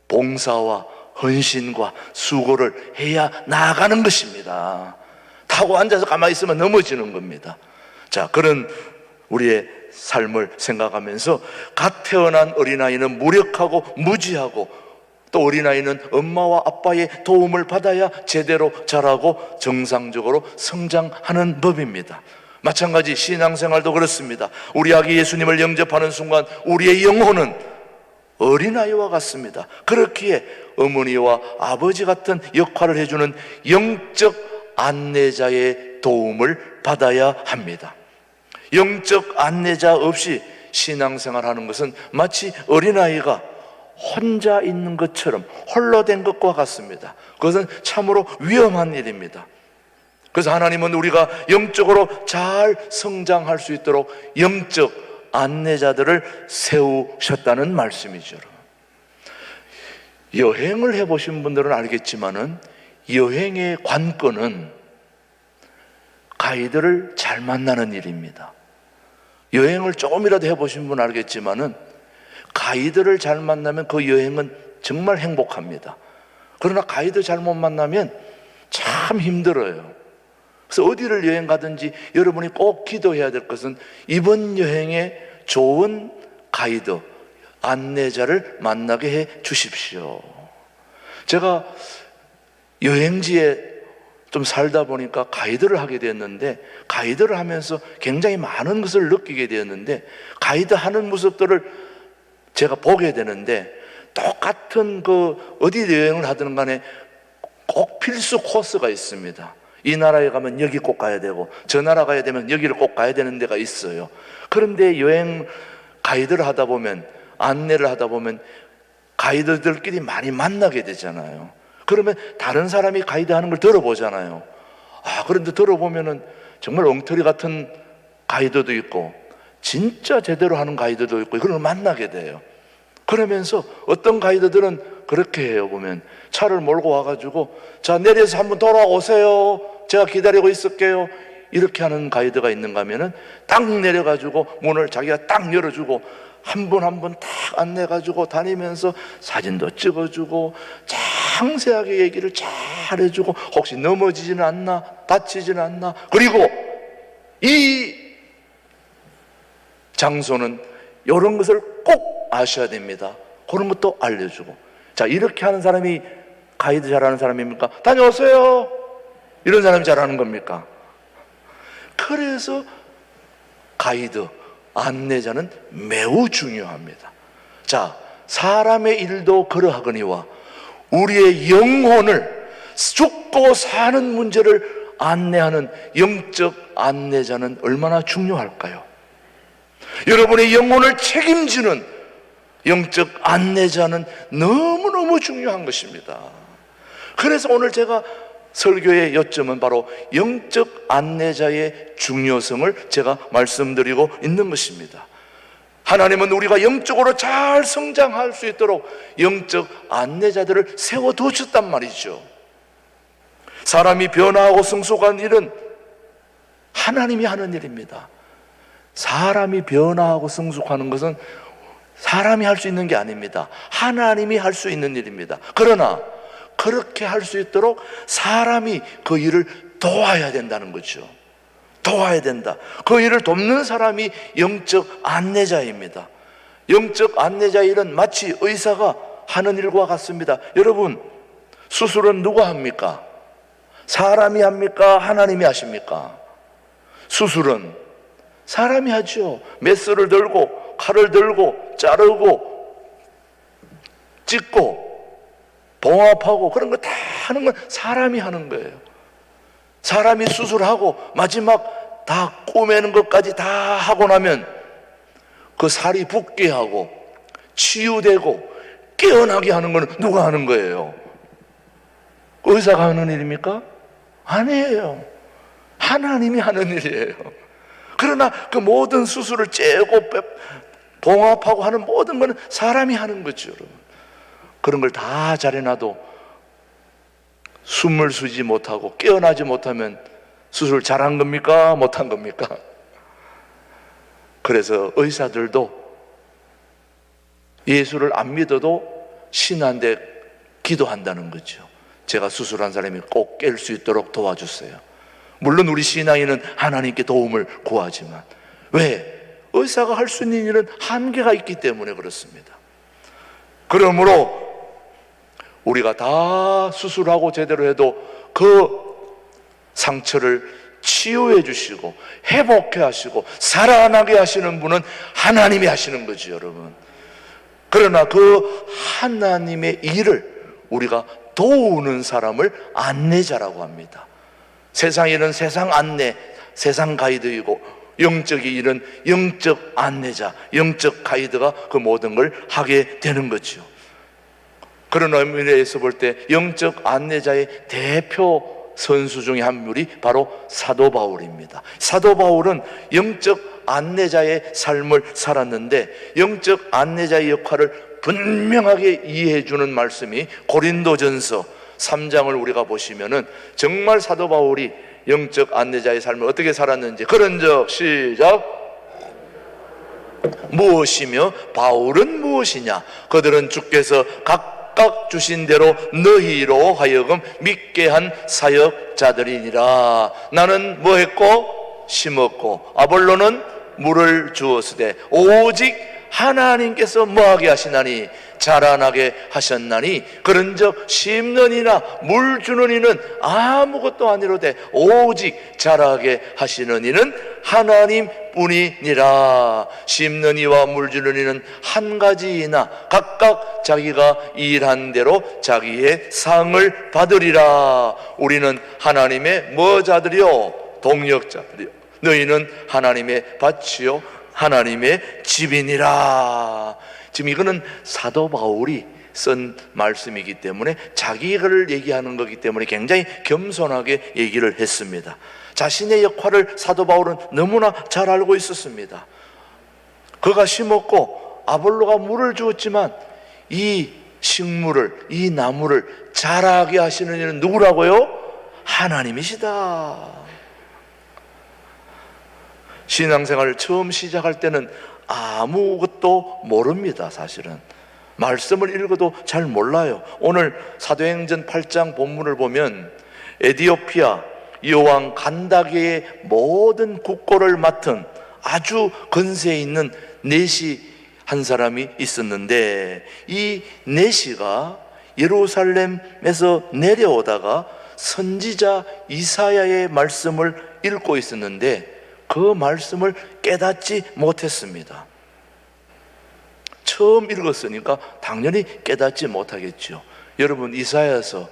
봉사와 헌신과 수고를 해야 나아가는 것입니다. 타고 앉아서 가만히 있으면 넘어지는 겁니다. 자, 그런 우리의 삶을 생각하면서 갓 태어난 어린아이는 무력하고 무지하고 또 어린아이는 엄마와 아빠의 도움을 받아야 제대로 자라고 정상적으로 성장하는 법입니다. 마찬가지 신앙생활도 그렇습니다. 우리 아기 예수님을 영접하는 순간 우리의 영혼은 어린아이와 같습니다. 그렇기에 어머니와 아버지 같은 역할을 해주는 영적 안내자의 도움을 받아야 합니다. 영적 안내자 없이 신앙생활하는 것은 마치 어린아이가 혼자 있는 것처럼 홀로 된 것과 같습니다. 그것은 참으로 위험한 일입니다. 그래서 하나님은 우리가 영적으로 잘 성장할 수 있도록 영적 안내자들을 세우셨다는 말씀이죠. 여행을 해보신 분들은 알겠지만은 여행의 관건은 가이드를 잘 만나는 일입니다. 여행을 조금이라도 해보신 분은 알겠지만은 가이드를 잘 만나면 그 여행은 정말 행복합니다. 그러나 가이드 잘못 만나면 참 힘들어요. 그래서 어디를 여행 가든지 여러분이 꼭 기도해야 될 것은 이번 여행에 좋은 가이드, 안내자를 만나게 해 주십시오. 제가 여행지에 좀 살다 보니까 가이드를 하게 되었는데, 가이드를 하면서 굉장히 많은 것을 느끼게 되었는데, 가이드 하는 모습들을 제가 보게 되는데 똑같은 그 어디 여행을 하든 간에 꼭 필수 코스가 있습니다. 이 나라에 가면 여기 꼭 가야 되고 저 나라 가야 되면 여기를 꼭 가야 되는 데가 있어요. 그런데 여행 가이드를 하다 보면, 안내를 하다 보면 가이드들끼리 많이 만나게 되잖아요. 그러면 다른 사람이 가이드 하는 걸 들어보잖아요. 그런데 들어보면은 정말 엉터리 같은 가이드도 있고 진짜 제대로 하는 가이드도 있고 그런 걸 만나게 돼요. 그러면서 어떤 가이드들은 그렇게 해요. 보면 차를 몰고 와가지고 자, 내려서 한번 돌아오세요, 제가 기다리고 있을게요, 이렇게 하는 가이드가 있는가 하면은 딱 내려가지고 문을 자기가 딱 열어주고 한 분 한 분 딱 안내가지고 다니면서 사진도 찍어주고 상세하게 얘기를 잘 해주고 혹시 넘어지지는 않나, 다치지는 않나, 그리고 이 장소는 이런 것을 꼭 아셔야 됩니다, 그런 것도 알려주고. 자, 이렇게 하는 사람이 가이드 잘하는 사람입니까? 다녀오세요 이런 사람이 잘하는 겁니까? 그래서 가이드, 안내자는 매우 중요합니다. 자, 사람의 일도 그러하거니와 우리의 영혼을, 죽고 사는 문제를 안내하는 영적 안내자는 얼마나 중요할까요? 여러분의 영혼을 책임지는 영적 안내자는 너무너무 중요한 것입니다. 그래서 오늘 제가 설교의 요점은 바로 영적 안내자의 중요성을 제가 말씀드리고 있는 것입니다. 하나님은 우리가 영적으로 잘 성장할 수 있도록 영적 안내자들을 세워두셨단 말이죠. 사람이 변화하고 성숙한 일은 하나님이 하는 일입니다. 사람이 변화하고 성숙하는 것은 사람이 할 수 있는 게 아닙니다. 하나님이 할 수 있는 일입니다. 그러나 그렇게 할 수 있도록 사람이 그 일을 도와야 된다는 거죠. 도와야 된다. 그 일을 돕는 사람이 영적 안내자입니다. 영적 안내자의 일은 마치 의사가 하는 일과 같습니다. 여러분, 수술은 누가 합니까? 사람이 합니까? 하나님이 하십니까? 수술은 사람이 하죠. 메스를 들고 칼을 들고 자르고 찢고 봉합하고 그런 거 다 하는 건 사람이 하는 거예요. 사람이 수술하고 마지막 다 꼬매는 것까지 다 하고 나면 그 살이 붓게 하고 치유되고 깨어나게 하는 건 누가 하는 거예요? 의사가 하는 일입니까? 아니에요. 하나님이 하는 일이에요. 그러나 그 모든 수술을 째고 봉합하고 하는 모든 것은 사람이 하는 거죠, 여러분. 그런 걸 다 잘해놔도 숨을 쉬지 못하고 깨어나지 못하면 수술 잘한 겁니까? 못한 겁니까? 그래서 의사들도 예수를 안 믿어도 신한데 기도한다는 거죠. 제가 수술한 사람이 꼭 깰 수 있도록 도와주세요. 물론 우리 신앙인은 하나님께 도움을 구하지만, 왜? 의사가 할 수 있는 일은 한계가 있기 때문에 그렇습니다. 그러므로 우리가 다 수술하고 제대로 해도 그 상처를 치유해 주시고 회복해 하시고 살아나게 하시는 분은 하나님이 하시는 거죠, 여러분. 그러나 그 하나님의 일을 우리가 도우는 사람을 안내자라고 합니다. 세상에는 세상 안내, 세상 가이드이고 영적인 일은 영적 안내자, 영적 가이드가 그 모든 걸 하게 되는 거죠. 그런 의미에서 볼 때 영적 안내자의 대표 선수 중에 한 분이 바로 사도 바울입니다. 사도 바울은 영적 안내자의 삶을 살았는데 영적 안내자의 역할을 분명하게 이해해 주는 말씀이 고린도전서 3장을 우리가 보시면은 정말 사도 바울이 영적 안내자의 삶을 어떻게 살았는지, 그런즉 시작. 무엇이며 바울은 무엇이냐? 그들은 주께서 각각 주신 대로 너희로 하여금 믿게 한 사역자들이니라. 나는 뭐 했고? 심었고 아볼로는 물을 주었으되 오직 하나님께서 뭐하게 하시나니 자라나게 하셨나니 그런즉 심는 이나 물 주는 이는 아무것도 아니로되 오직 자라게 하시는 이는 하나님뿐이니라. 심는 이와 물 주는 이는 한 가지이나 각각 자기가 일한 대로 자기의 상을 받으리라. 우리는 하나님의 뭐 자들이요? 동역자들이요. 너희는 하나님의 밭이요 하나님의 집이니라. 지금 이거는 사도 바울이 쓴 말씀이기 때문에 자기를 얘기하는 거기 때문에 굉장히 겸손하게 얘기를 했습니다. 자신의 역할을 사도 바울은 너무나 잘 알고 있었습니다. 그가 심었고 아볼로가 물을 주었지만 이 식물을, 이 나무를 자라게 하시는 이는 누구라고요? 하나님이시다. 신앙생활을 처음 시작할 때는 아무것도 모릅니다. 사실은 말씀을 읽어도 잘 몰라요. 오늘 사도행전 8장 본문을 보면 에디오피아 여왕 간다게의 모든 국고를 맡은 아주 건세 있는 내시 한 사람이 있었는데, 이 내시가 예루살렘에서 내려오다가 선지자 이사야의 말씀을 읽고 있었는데 그 말씀을 깨닫지 못했습니다. 처음 읽었으니까 당연히 깨닫지 못하겠죠. 여러분, 이사야서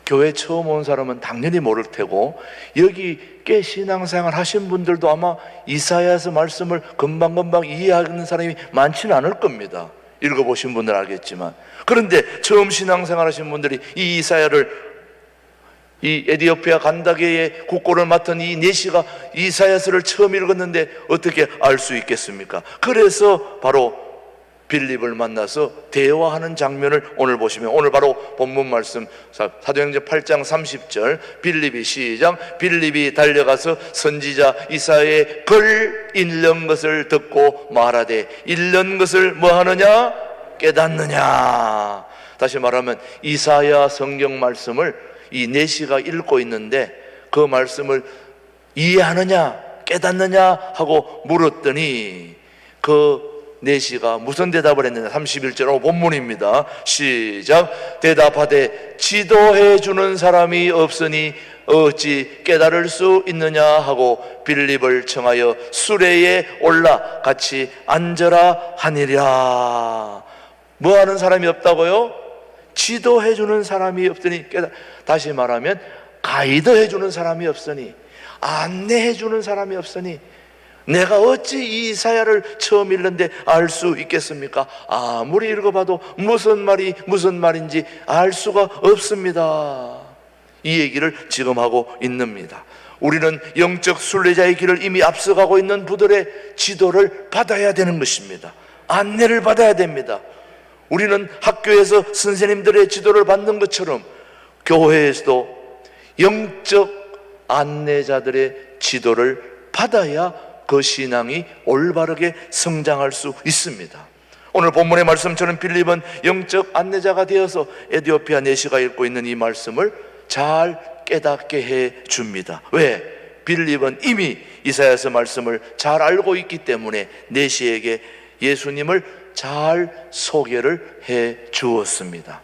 교회 처음 온 사람은 당연히 모를 테고, 여기 꽤 신앙생활 하신 분들도 아마 이사야서 말씀을 금방금방 이해하는 사람이 많지는 않을 겁니다. 읽어보신 분들 알겠지만. 그런데 처음 신앙생활 하신 분들이 이 이사야를, 이 에디오피아 간다게의 국고를 맡은 이 내시가 이사야서를 처음 읽었는데 어떻게 알 수 있겠습니까? 그래서 바로 빌립을 만나서 대화하는 장면을 오늘 보시면, 오늘 바로 본문 말씀 사도행전 8장 30절, 빌립이 시작. 빌립이 달려가서 선지자 이사야의 글 읽는 것을 듣고 말하되, 읽는 것을 뭐 하느냐? 깨닫느냐. 다시 말하면 이사야 성경 말씀을 이 내시가 읽고 있는데 그 말씀을 이해하느냐 깨닫느냐 하고 물었더니 그 내시가 무슨 대답을 했느냐. 31절 본문입니다. 시작. 대답하되 지도해 주는 사람이 없으니 어찌 깨달을 수 있느냐 하고 빌립을 청하여 수레에 올라 같이 앉으라 하니라. 뭐 하는 사람이 없다고요? 지도해 주는 사람이 없으니 다시 말하면 가이드해 주는 사람이 없으니, 안내해 주는 사람이 없으니 내가 어찌 이 이사야를 처음 읽는데 알 수 있겠습니까? 아무리 읽어봐도 무슨 말인지 알 수가 없습니다. 이 얘기를 지금 하고 있습니다. 우리는 영적 순례자의 길을 이미 앞서가고 있는 부들의 지도를 받아야 되는 것입니다. 안내를 받아야 됩니다. 우리는 학교에서 선생님들의 지도를 받는 것처럼 교회에서도 영적 안내자들의 지도를 받아야 그 신앙이 올바르게 성장할 수 있습니다. 오늘 본문의 말씀처럼 빌립은 영적 안내자가 되어서 에디오피아 내시가 읽고 있는 이 말씀을 잘 깨닫게 해 줍니다. 왜? 빌립은 이미 이사야서 말씀을 잘 알고 있기 때문에 내시에게 예수님을 잘 소개를 해 주었습니다.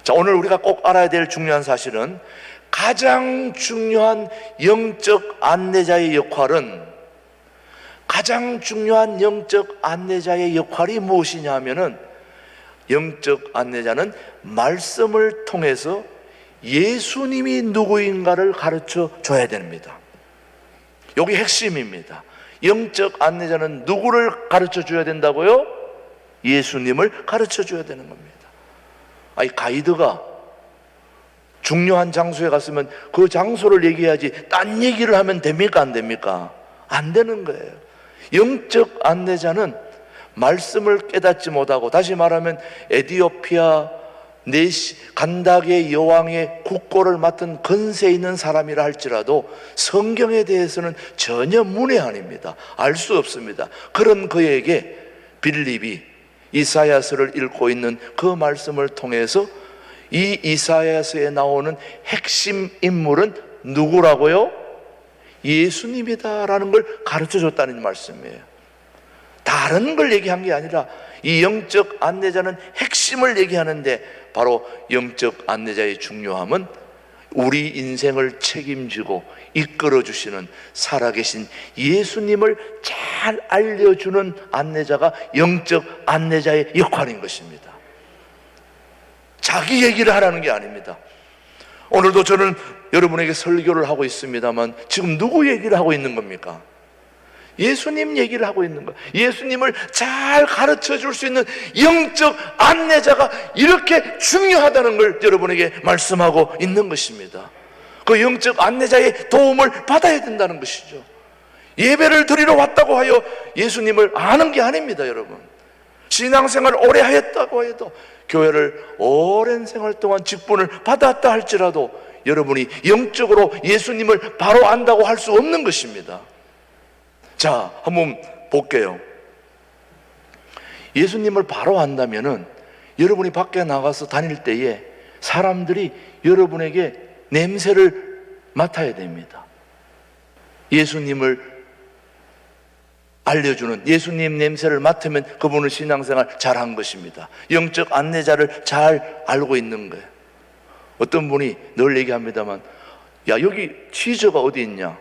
자, 오늘 우리가 꼭 알아야 될 중요한 사실은, 가장 중요한 영적 안내자의 역할은, 가장 중요한 영적 안내자의 역할이 무엇이냐 하면은, 영적 안내자는 말씀을 통해서 예수님이 누구인가를 가르쳐 줘야 됩니다. 여기 핵심입니다. 영적 안내자는 누구를 가르쳐 줘야 된다고요? 예수님을 가르쳐 줘야 되는 겁니다. 아니, 가이드가 중요한 장소에 갔으면 그 장소를 얘기해야지 딴 얘기를 하면 됩니까? 안 됩니까? 안 되는 거예요. 영적 안내자는 말씀을 깨닫지 못하고, 다시 말하면 에디오피아 간다게 여왕의 국고를 맡은 건세 있는 사람이라 할지라도 성경에 대해서는 전혀 문외한입니다. 알 수 없습니다. 그런 그에게 빌립이 이사야서를 읽고 있는 그 말씀을 통해서 이 이사야서에 나오는 핵심 인물은 누구라고요? 예수님이다라는 걸 가르쳐 줬다는 말씀이에요. 다른 걸 얘기한 게 아니라 이 영적 안내자는 핵심을 얘기하는데, 바로 영적 안내자의 중요함은 우리 인생을 책임지고 이끌어 주시는 살아계신 예수님을 잘 알려주는 안내자가 영적 안내자의 역할인 것입니다. 자기 얘기를 하라는 게 아닙니다. 오늘도 저는 여러분에게 설교를 하고 있습니다만, 지금 누구 얘기를 하고 있는 겁니까? 예수님 얘기를 하고 있는 거예요. 예수님을 잘 가르쳐 줄 수 있는 영적 안내자가 이렇게 중요하다는 걸 여러분에게 말씀하고 있는 것입니다. 그 영적 안내자의 도움을 받아야 된다는 것이죠. 예배를 드리러 왔다고 하여 예수님을 아는 게 아닙니다, 여러분. 신앙생활 오래 하였다고 해도, 교회를 오랜 생활 동안 직분을 받았다 할지라도 여러분이 영적으로 예수님을 바로 안다고 할 수 없는 것입니다. 자, 한번 볼게요. 예수님을 바로 안다면은 여러분이 밖에 나가서 다닐 때에 사람들이 여러분에게 냄새를 맡아야 됩니다. 예수님을 알려주는 예수님 냄새를 맡으면 그분은 신앙생활 잘한 것입니다. 영적 안내자를 잘 알고 있는 거예요. 어떤 분이 늘 얘기합니다만, 야, 여기 치즈가 어디 있냐?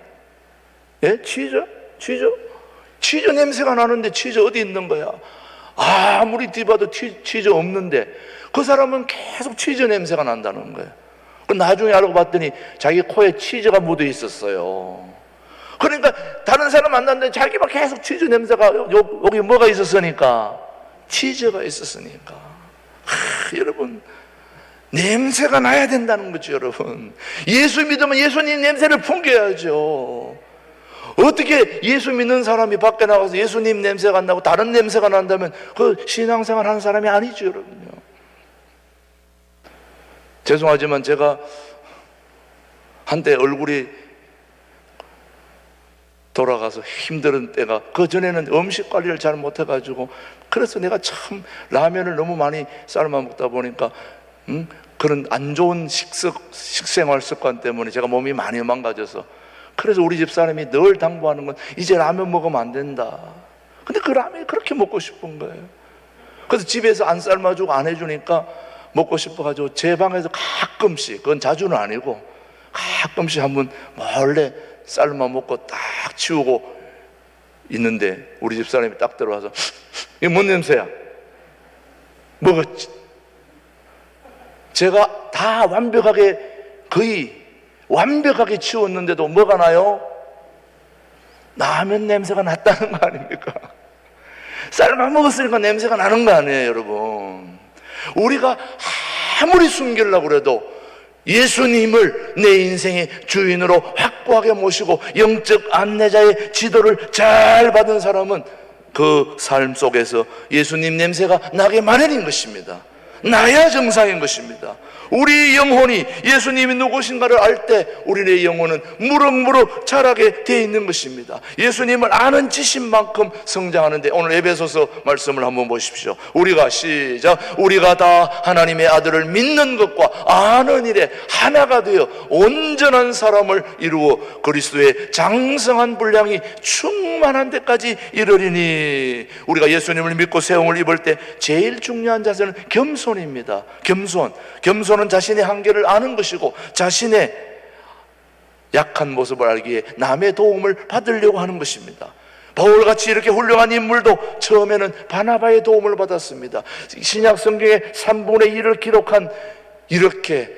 예? 치즈 냄새가 나는데 치즈 어디 있는 거야? 아무리 뒤봐도 치즈 없는데, 그 사람은 계속 치즈 냄새가 난다는 거예요. 나중에 알고 봤더니 자기 코에 치즈가 묻어 있었어요. 그러니까 다른 사람 만났는데 자기만 계속 치즈 냄새가, 여기 뭐가 있었으니까? 치즈가 있었으니까. 여러분, 냄새가 나야 된다는 거죠, 여러분. 예수 믿으면 예수님 냄새를 풍겨야죠. 어떻게 예수 믿는 사람이 밖에 나가서 예수님 냄새가 안 나고 다른 냄새가 난다면 그 신앙생활 하는 사람이 아니죠, 여러분요. 죄송하지만 제가 한때 얼굴이 돌아가서 힘든 때가, 그 전에는 음식 관리를 잘 못해가지고, 그래서 내가 참 라면을 너무 많이 삶아 먹다 보니까 그런 안 좋은 식생활 습관 때문에 제가 몸이 많이 망가져서, 그래서 우리 집 사람이 늘 당부하는 건 이제 라면 먹으면 안 된다. 근데 그 라면이 그렇게 먹고 싶은 거예요. 그래서 집에서 안 삶아주고 안 해주니까 먹고 싶어가지고 제 방에서 가끔씩, 그건 자주는 아니고 가끔씩 한번 몰래 삶아 먹고 딱 치우고 있는데, 우리 집 사람이 딱 들어와서 이게 뭔 냄새야? 먹었지. 제가 다 거의 완벽하게 치웠는데도 뭐가 나요? 라면 냄새가 났다는 거 아닙니까? 삶아 먹었으니까 냄새가 나는 거 아니에요, 여러분. 우리가 아무리 숨기려고 그래도 예수님을 내 인생의 주인으로 확고하게 모시고 영적 안내자의 지도를 잘 받은 사람은 그 삶 속에서 예수님 냄새가 나게 마련인 것입니다. 나야 정상인 것입니다. 우리 영혼이 예수님이 누구신가를 알 때 우리의 영혼은 무럭무럭 자라게 되어 있는 것입니다. 예수님을 아는 지식만큼 성장하는데, 오늘 에베소서 말씀을 한번 보십시오. 우리가 다 하나님의 아들을 믿는 것과 아는 일에 하나가 되어 온전한 사람을 이루어 그리스도의 장성한 분량이 충만한 데까지 이르리니. 우리가 예수님을 믿고 세움을 입을 때 제일 중요한 자세는 겸손입니다. 겸손은 자신의 한계를 아는 것이고, 자신의 약한 모습을 알기에 남의 도움을 받으려고 하는 것입니다. 바울같이 이렇게 훌륭한 인물도 처음에는 바나바의 도움을 받았습니다. 신약 성경의 3분의 1을 기록한 이렇게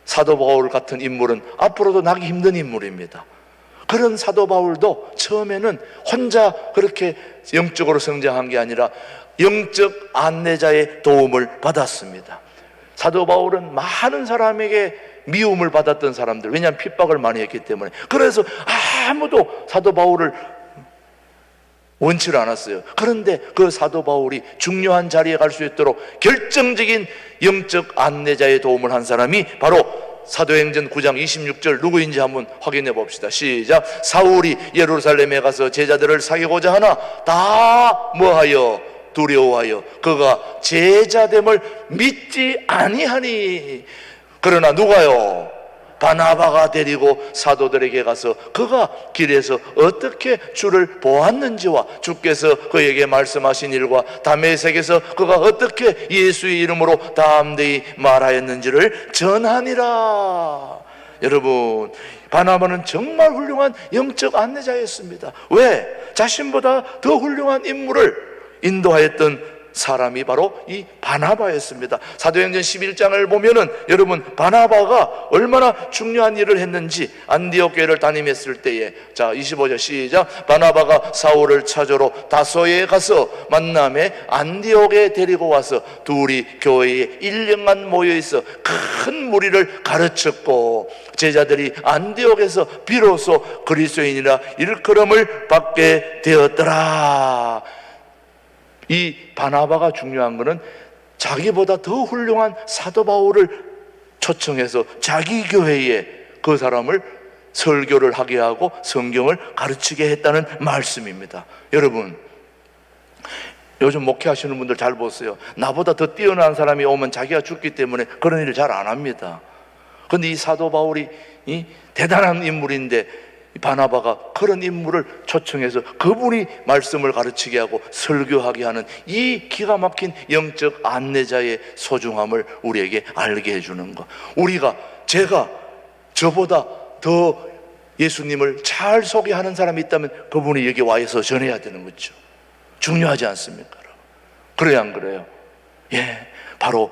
사도 바울 같은 인물은 앞으로도 나기 힘든 인물입니다. 그런 사도 바울도 처음에는 혼자 그렇게 영적으로 성장한 게 아니라 영적 안내자의 도움을 받았습니다. 사도 바울은 많은 사람에게 미움을 받았던 사람들, 왜냐하면 핍박을 많이 했기 때문에. 그래서 아무도 사도 바울을 원치를 않았어요. 그런데 그 사도 바울이 중요한 자리에 갈 수 있도록 결정적인 영적 안내자의 도움을 한 사람이 바로 사도행전 9장 26절, 누구인지 한번 확인해 봅시다. 시작. 사울이 예루살렘에 가서 제자들을 사귀고자 하나 다 뭐하여? 두려워하여 그가 제자됨을 믿지 아니하니. 그러나 누가요? 바나바가 데리고 사도들에게 가서 그가 길에서 어떻게 주를 보았는지와 주께서 그에게 말씀하신 일과 다메섹에서 그가 어떻게 예수의 이름으로 담대히 말하였는지를 전하니라. 여러분, 바나바는 정말 훌륭한 영적 안내자였습니다. 왜? 자신보다 더 훌륭한 인물을 인도하였던 사람이 바로 이 바나바였습니다. 사도행전 11장을 보면은 여러분, 바나바가 얼마나 중요한 일을 했는지, 안디옥 교회를 다니면을 때에, 자 25절 시작. 바나바가 사울을 찾으러 다소에 가서 만남에 안디옥에 데리고 와서 둘이 교회에 1년간 모여있어 큰 무리를 가르쳤고, 제자들이 안디옥에서 비로소 그리스도인이라 일컬음을 받게 되었더라. 이 바나바가 중요한 것은 자기보다 더 훌륭한 사도 바울을 초청해서 자기 교회에 그 사람을 설교를 하게 하고 성경을 가르치게 했다는 말씀입니다. 여러분, 요즘 목회하시는 분들 잘 보세요. 나보다 더 뛰어난 사람이 오면 자기가 죽기 때문에 그런 일을 잘 안 합니다. 그런데 이 사도 바울이 대단한 인물인데 바나바가 그런 인물을 초청해서 그분이 말씀을 가르치게 하고 설교하게 하는 이 기가 막힌 영적 안내자의 소중함을 우리에게 알게 해주는 것. 제가 저보다 더 예수님을 잘 소개하는 사람이 있다면 그분이 여기 와서 전해야 되는 거죠. 중요하지 않습니까? 그래야 안 그래요? 예, 바로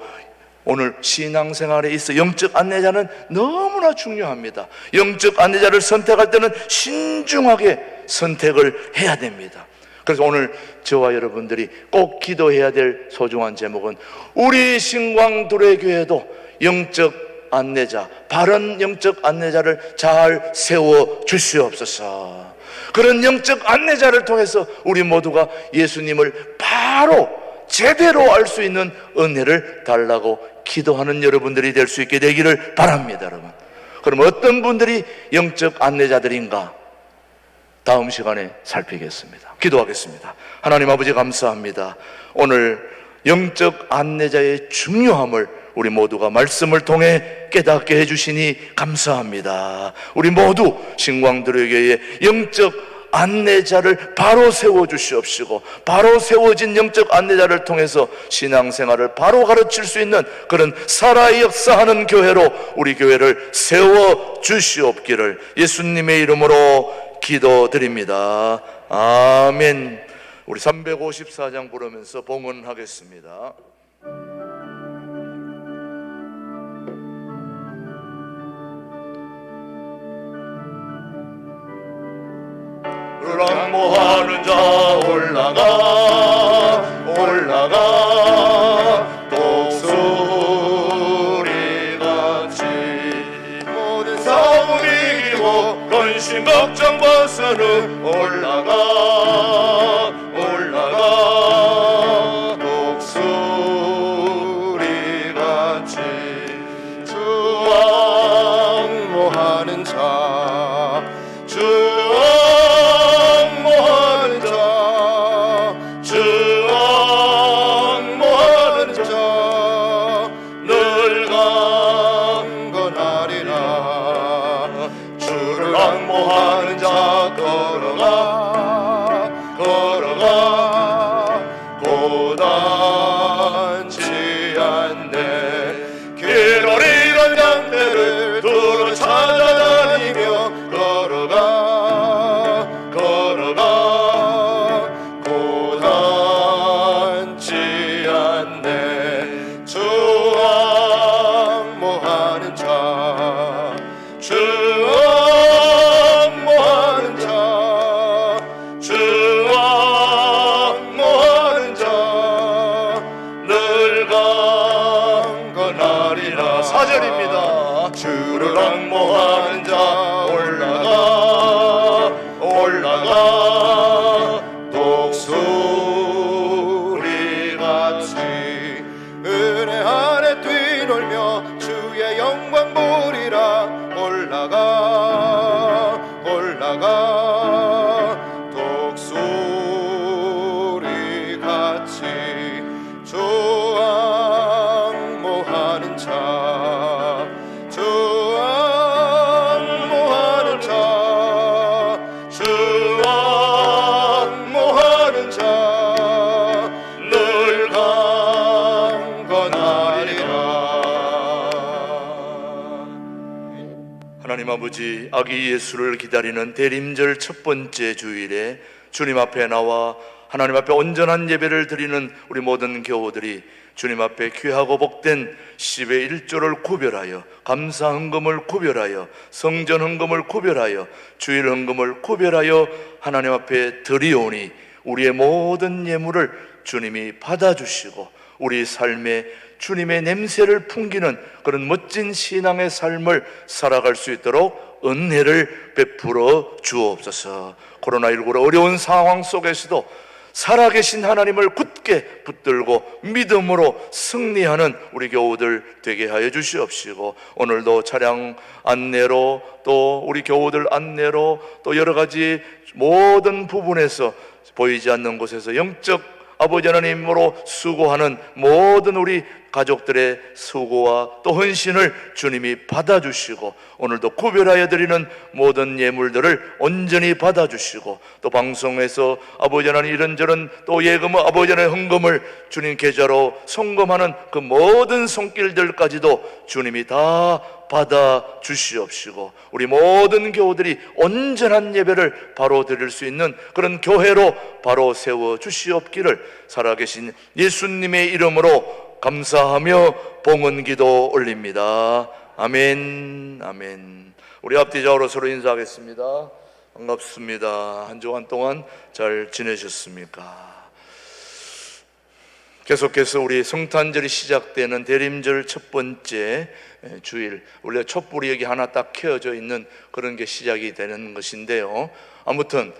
오늘 신앙생활에 있어 영적 안내자는 너무나 중요합니다. 영적 안내자를 선택할 때는 신중하게 선택을 해야 됩니다. 그래서 오늘 저와 여러분들이 꼭 기도해야 될 소중한 제목은 우리 신광두레교회도 영적 안내자, 바른 영적 안내자를 잘 세워 주시옵소서. 그런 영적 안내자를 통해서 우리 모두가 예수님을 바로 제대로 알 수 있는 은혜를 달라고 기도하는 여러분들이 될 수 있게 되기를 바랍니다. 여러분, 그럼 어떤 분들이 영적 안내자들인가 다음 시간에 살피겠습니다. 기도하겠습니다. 하나님 아버지, 감사합니다. 오늘 영적 안내자의 중요함을 우리 모두가 말씀을 통해 깨닫게 해주시니 감사합니다. 우리 모두 신광두레교회의 영적 안내자를 바로 세워주시옵시고, 바로 세워진 영적 안내자를 통해서 신앙생활을 바로 가르칠 수 있는 그런 살아 역사하는 교회로 우리 교회를 세워주시옵기를 예수님의 이름으로 기도드립니다. 아멘. 우리 354장 부르면서 봉헌하겠습니다. 랑모하는 자 올라가 독수리같이 모든 싸움 이기고 근심 걱정 벗어는 올라가 독수리같이 주왕모하는 자 늘 강건하리라. 주를 앙모하는 자 걸어가 고단치 않네. 길을 잃은 양떼를 두루 찾아다니며 걸어가 고단치 않네. 주왕모하는 자 주왕모하는 자 늘 강건하리라. 4절입니다. 주를 앙모하는 자 올라가 독수리같이 은혜 안에 뛰놀며 주의 영광 보리라. 올라가 독수리같이 주왕모하는 자 하나님 아버지, 아기 예수를 기다리는 대림절 첫 번째 주일에 주님 앞에 나와 하나님 앞에 온전한 예배를 드리는 우리 모든 교우들이 주님 앞에 귀하고 복된 10의 1조를 구별하여, 감사 헌금을 구별하여, 성전 헌금을 구별하여, 주일 헌금을 구별하여 하나님 앞에 드리오니 우리의 모든 예물을 주님이 받아주시고 우리 삶에 주님의 냄새를 풍기는 그런 멋진 신앙의 삶을 살아갈 수 있도록 은혜를 베풀어 주옵소서. 코로나19로 어려운 상황 속에서도 살아계신 하나님을 굳게 붙들고 믿음으로 승리하는 우리 교우들 되게 하여 주시옵시고, 오늘도 차량 안내로 또 우리 교우들 안내로 또 여러 가지 모든 부분에서 보이지 않는 곳에서 영적 아버지 하나님으로 수고하는 모든 우리 가족들의 수고와 또 헌신을 주님이 받아주시고, 오늘도 구별하여 드리는 모든 예물들을 온전히 받아주시고, 또 방송에서 아버지 하나님 이런저런 또 예금 아버지 하나님 헌금을 주님 계좌로 송금하는 그 모든 손길들까지도 주님이 다 받아 주시옵시고, 우리 모든 교우들이 온전한 예배를 바로 드릴 수 있는 그런 교회로 바로 세워 주시옵기를 살아계신 예수님의 이름으로 감사하며 봉헌기도 올립니다. 아멘, 아멘. 우리 앞뒤좌우로 서로 인사하겠습니다. 반갑습니다. 한 주간 동안 잘 지내셨습니까? 계속해서 우리 성탄절이 시작되는 대림절 첫 번째 주일, 원래 촛불이 여기 하나 딱 켜져 있는 그런 게 시작이 되는 것인데요. 아무튼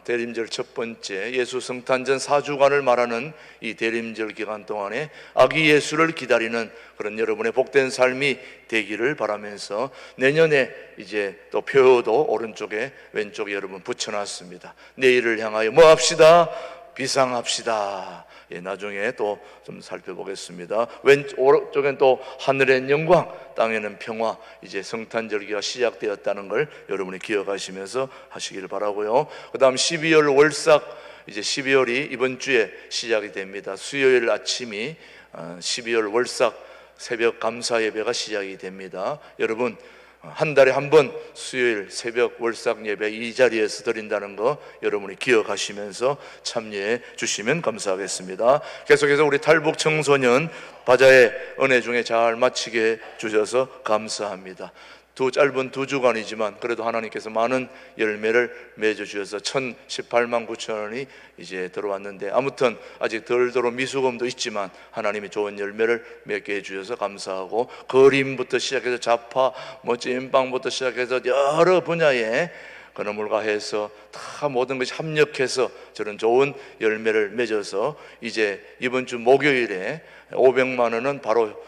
대림절 첫 번째 예수 성탄전 4주간을 말하는 이 대림절 기간 동안에 아기 예수를 기다리는 그런 여러분의 복된 삶이 되기를 바라면서, 내년에 이제 또 표도 오른쪽에 왼쪽에 여러분 붙여놨습니다. 내일을 향하여 뭐 합시다? 비상합시다. 예, 나중에 또 좀 살펴보겠습니다. 왼쪽엔 또 하늘엔 영광, 땅에는 평화. 이제 성탄절기가 시작되었다는 걸 여러분이 기억하시면서 하시길 바라고요. 그 다음 12월 월삭, 이제 12월이 이번 주에 시작이 됩니다. 수요일 아침이 12월 월삭 새벽 감사 예배가 시작이 됩니다. 여러분, 한 달에 한 번 수요일 새벽 월삭 예배 이 자리에서 드린다는 거 여러분이 기억하시면서 참여해 주시면 감사하겠습니다. 계속해서 우리 탈북 청소년 바자의 은혜 중에 잘 마치게 해 주셔서 감사합니다. 짧은 2주간이지만 그래도 하나님께서 많은 열매를 맺어주셔서 1,018만 9천 원이 이제 들어왔는데, 아무튼 아직 덜 들어온 미수금도 있지만 하나님이 좋은 열매를 맺게 해주셔서 감사하고, 그림부터 시작해서 자파, 찐빵부터 시작해서 여러 분야에 그놈을가 해서 다 모든 것이 합력해서 저런 좋은 열매를 맺어서 이제 이번 주 목요일에 500만 원은 바로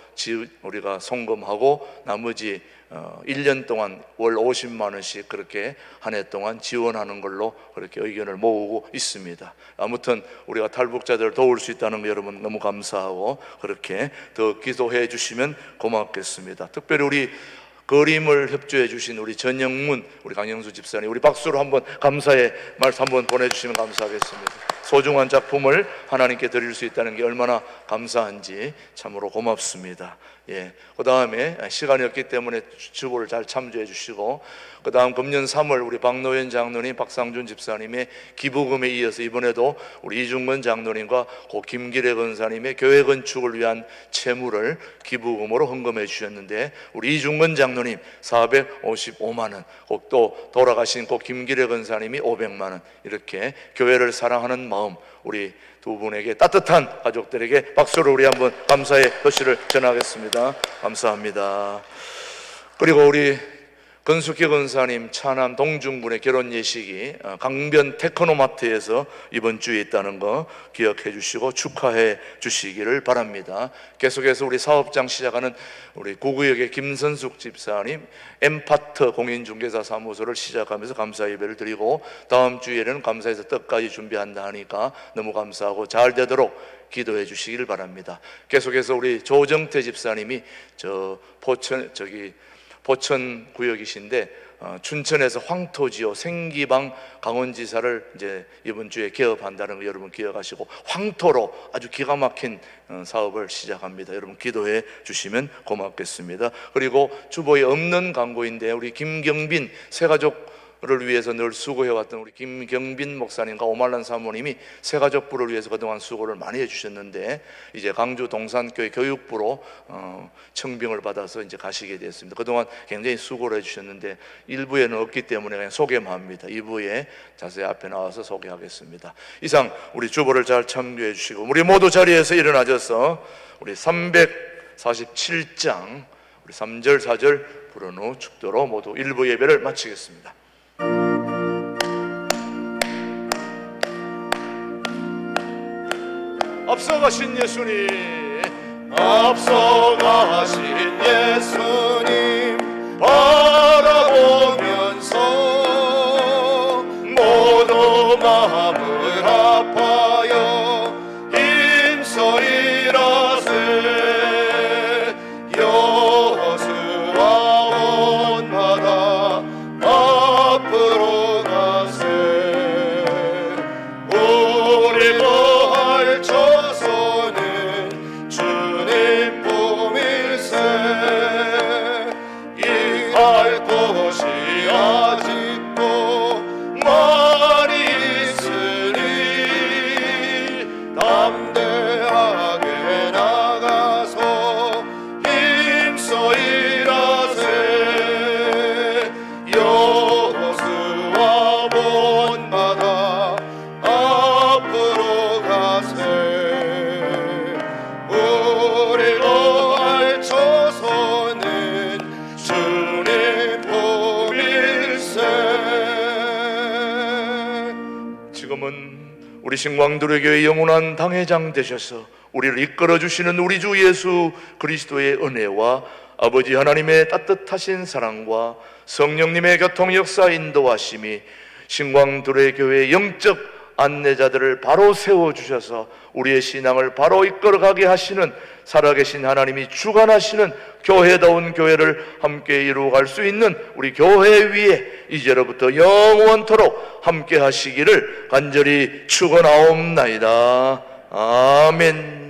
우리가 송금하고 나머지 1년 동안 월 50만 원씩 그렇게 한 해 동안 지원하는 걸로 그렇게 의견을 모으고 있습니다. 아무튼 우리가 탈북자들을 도울 수 있다는 거 여러분 너무 감사하고, 그렇게 더 기도해 주시면 고맙겠습니다. 특별히 우리 그림을 협조해 주신 우리 전영문, 우리 강영수 집사님, 우리 박수로 한번 감사의 말씀 한번 보내주시면 감사하겠습니다. 소중한 작품을 하나님께 드릴 수 있다는 게 얼마나 감사한지 참으로 고맙습니다. 예, 그 다음에 시간이 없기 때문에 주보를 잘 참조해 주시고, 그 다음 금년 3월 우리 박노현 장로님, 박상준 집사님의 기부금에 이어서 이번에도 우리 이중근 장로님과 고 김기래 권사님의 교회 건축을 위한 채무를 기부금으로 헌금해 주셨는데, 우리 이중근 장로님 455만 원, 또 돌아가신 고 김기래 권사님이 500만 원, 이렇게 교회를 사랑하는 마음, 우리 두 분에게, 따뜻한 가족들에게 박수로 우리 한번 감사의 표시를 전하겠습니다. 감사합니다. 그리고 우리 건숙희 권사님 차남 동중군의 결혼 예식이 강변 테크노마트에서 이번 주에 있다는 거 기억해 주시고 축하해 주시기를 바랍니다. 계속해서 우리 사업장 시작하는 우리 구구역의 김선숙 집사님 엠파트 공인중개사 사무소를 시작하면서 감사 예배를 드리고, 다음 주에는 감사해서 떡까지 준비한다 하니까 너무 감사하고 잘 되도록 기도해 주시기를 바랍니다. 계속해서 우리 조정태 집사님이 포천 구역이신데 춘천에서 황토지요 생기방 강원지사를 이제 이번 주에 개업한다는 거 여러분 기억하시고, 황토로 아주 기가 막힌 사업을 시작합니다. 여러분 기도해 주시면 고맙겠습니다. 그리고 주보에 없는 광고인데, 우리 김경빈 새가족을 위해서 늘 수고해왔던 우리 김경빈 목사님과 오말란 사모님이 새가족부를 위해서 그동안 수고를 많이 해주셨는데, 이제 강주 동산교회 교육부로 청빙을 받아서 이제 가시게 됐습니다. 그동안 굉장히 수고를 해주셨는데 1부에는 없기 때문에 그냥 소개만 합니다. 2부에 자세히 앞에 나와서 소개하겠습니다. 이상 우리 주보를 잘 참조해 주시고, 우리 모두 자리에서 일어나셔서 우리 347장 우리 3절 4절 부른 후 축도로 모두 1부 예배를 마치겠습니다. 앞서가신 예수님, 앞서가신 예수님 바라보면서 모두 마음을 아파여 힘써이라세. 여수와 온 바다 앞으로 가세. 우리 거할 조선은 주님 품일세. 이할 곳이 아직도 많이 있으니 담대하게 나가서 힘써이라세. 여호수아 본 바다 앞으로 가세. 우리 거할 조선은 주님 품일세. 지금은 우리 신광두레교회 영원한 당회장 되셔서 우리를 이끌어 주시는 우리 주 예수 그리스도의 은혜와 아버지 하나님의 따뜻하신 사랑과 성령님의 교통 역사 인도하심이 신광두레교회 영적 안내자들을 바로 세워주셔서 우리의 신앙을 바로 이끌어가게 하시는 살아계신 하나님이 주관하시는 교회다운 교회를 함께 이루어갈 수 있는 우리 교회 위에 이제로부터 영원토록 함께 하시기를 간절히 축원하옵나이다. 아멘.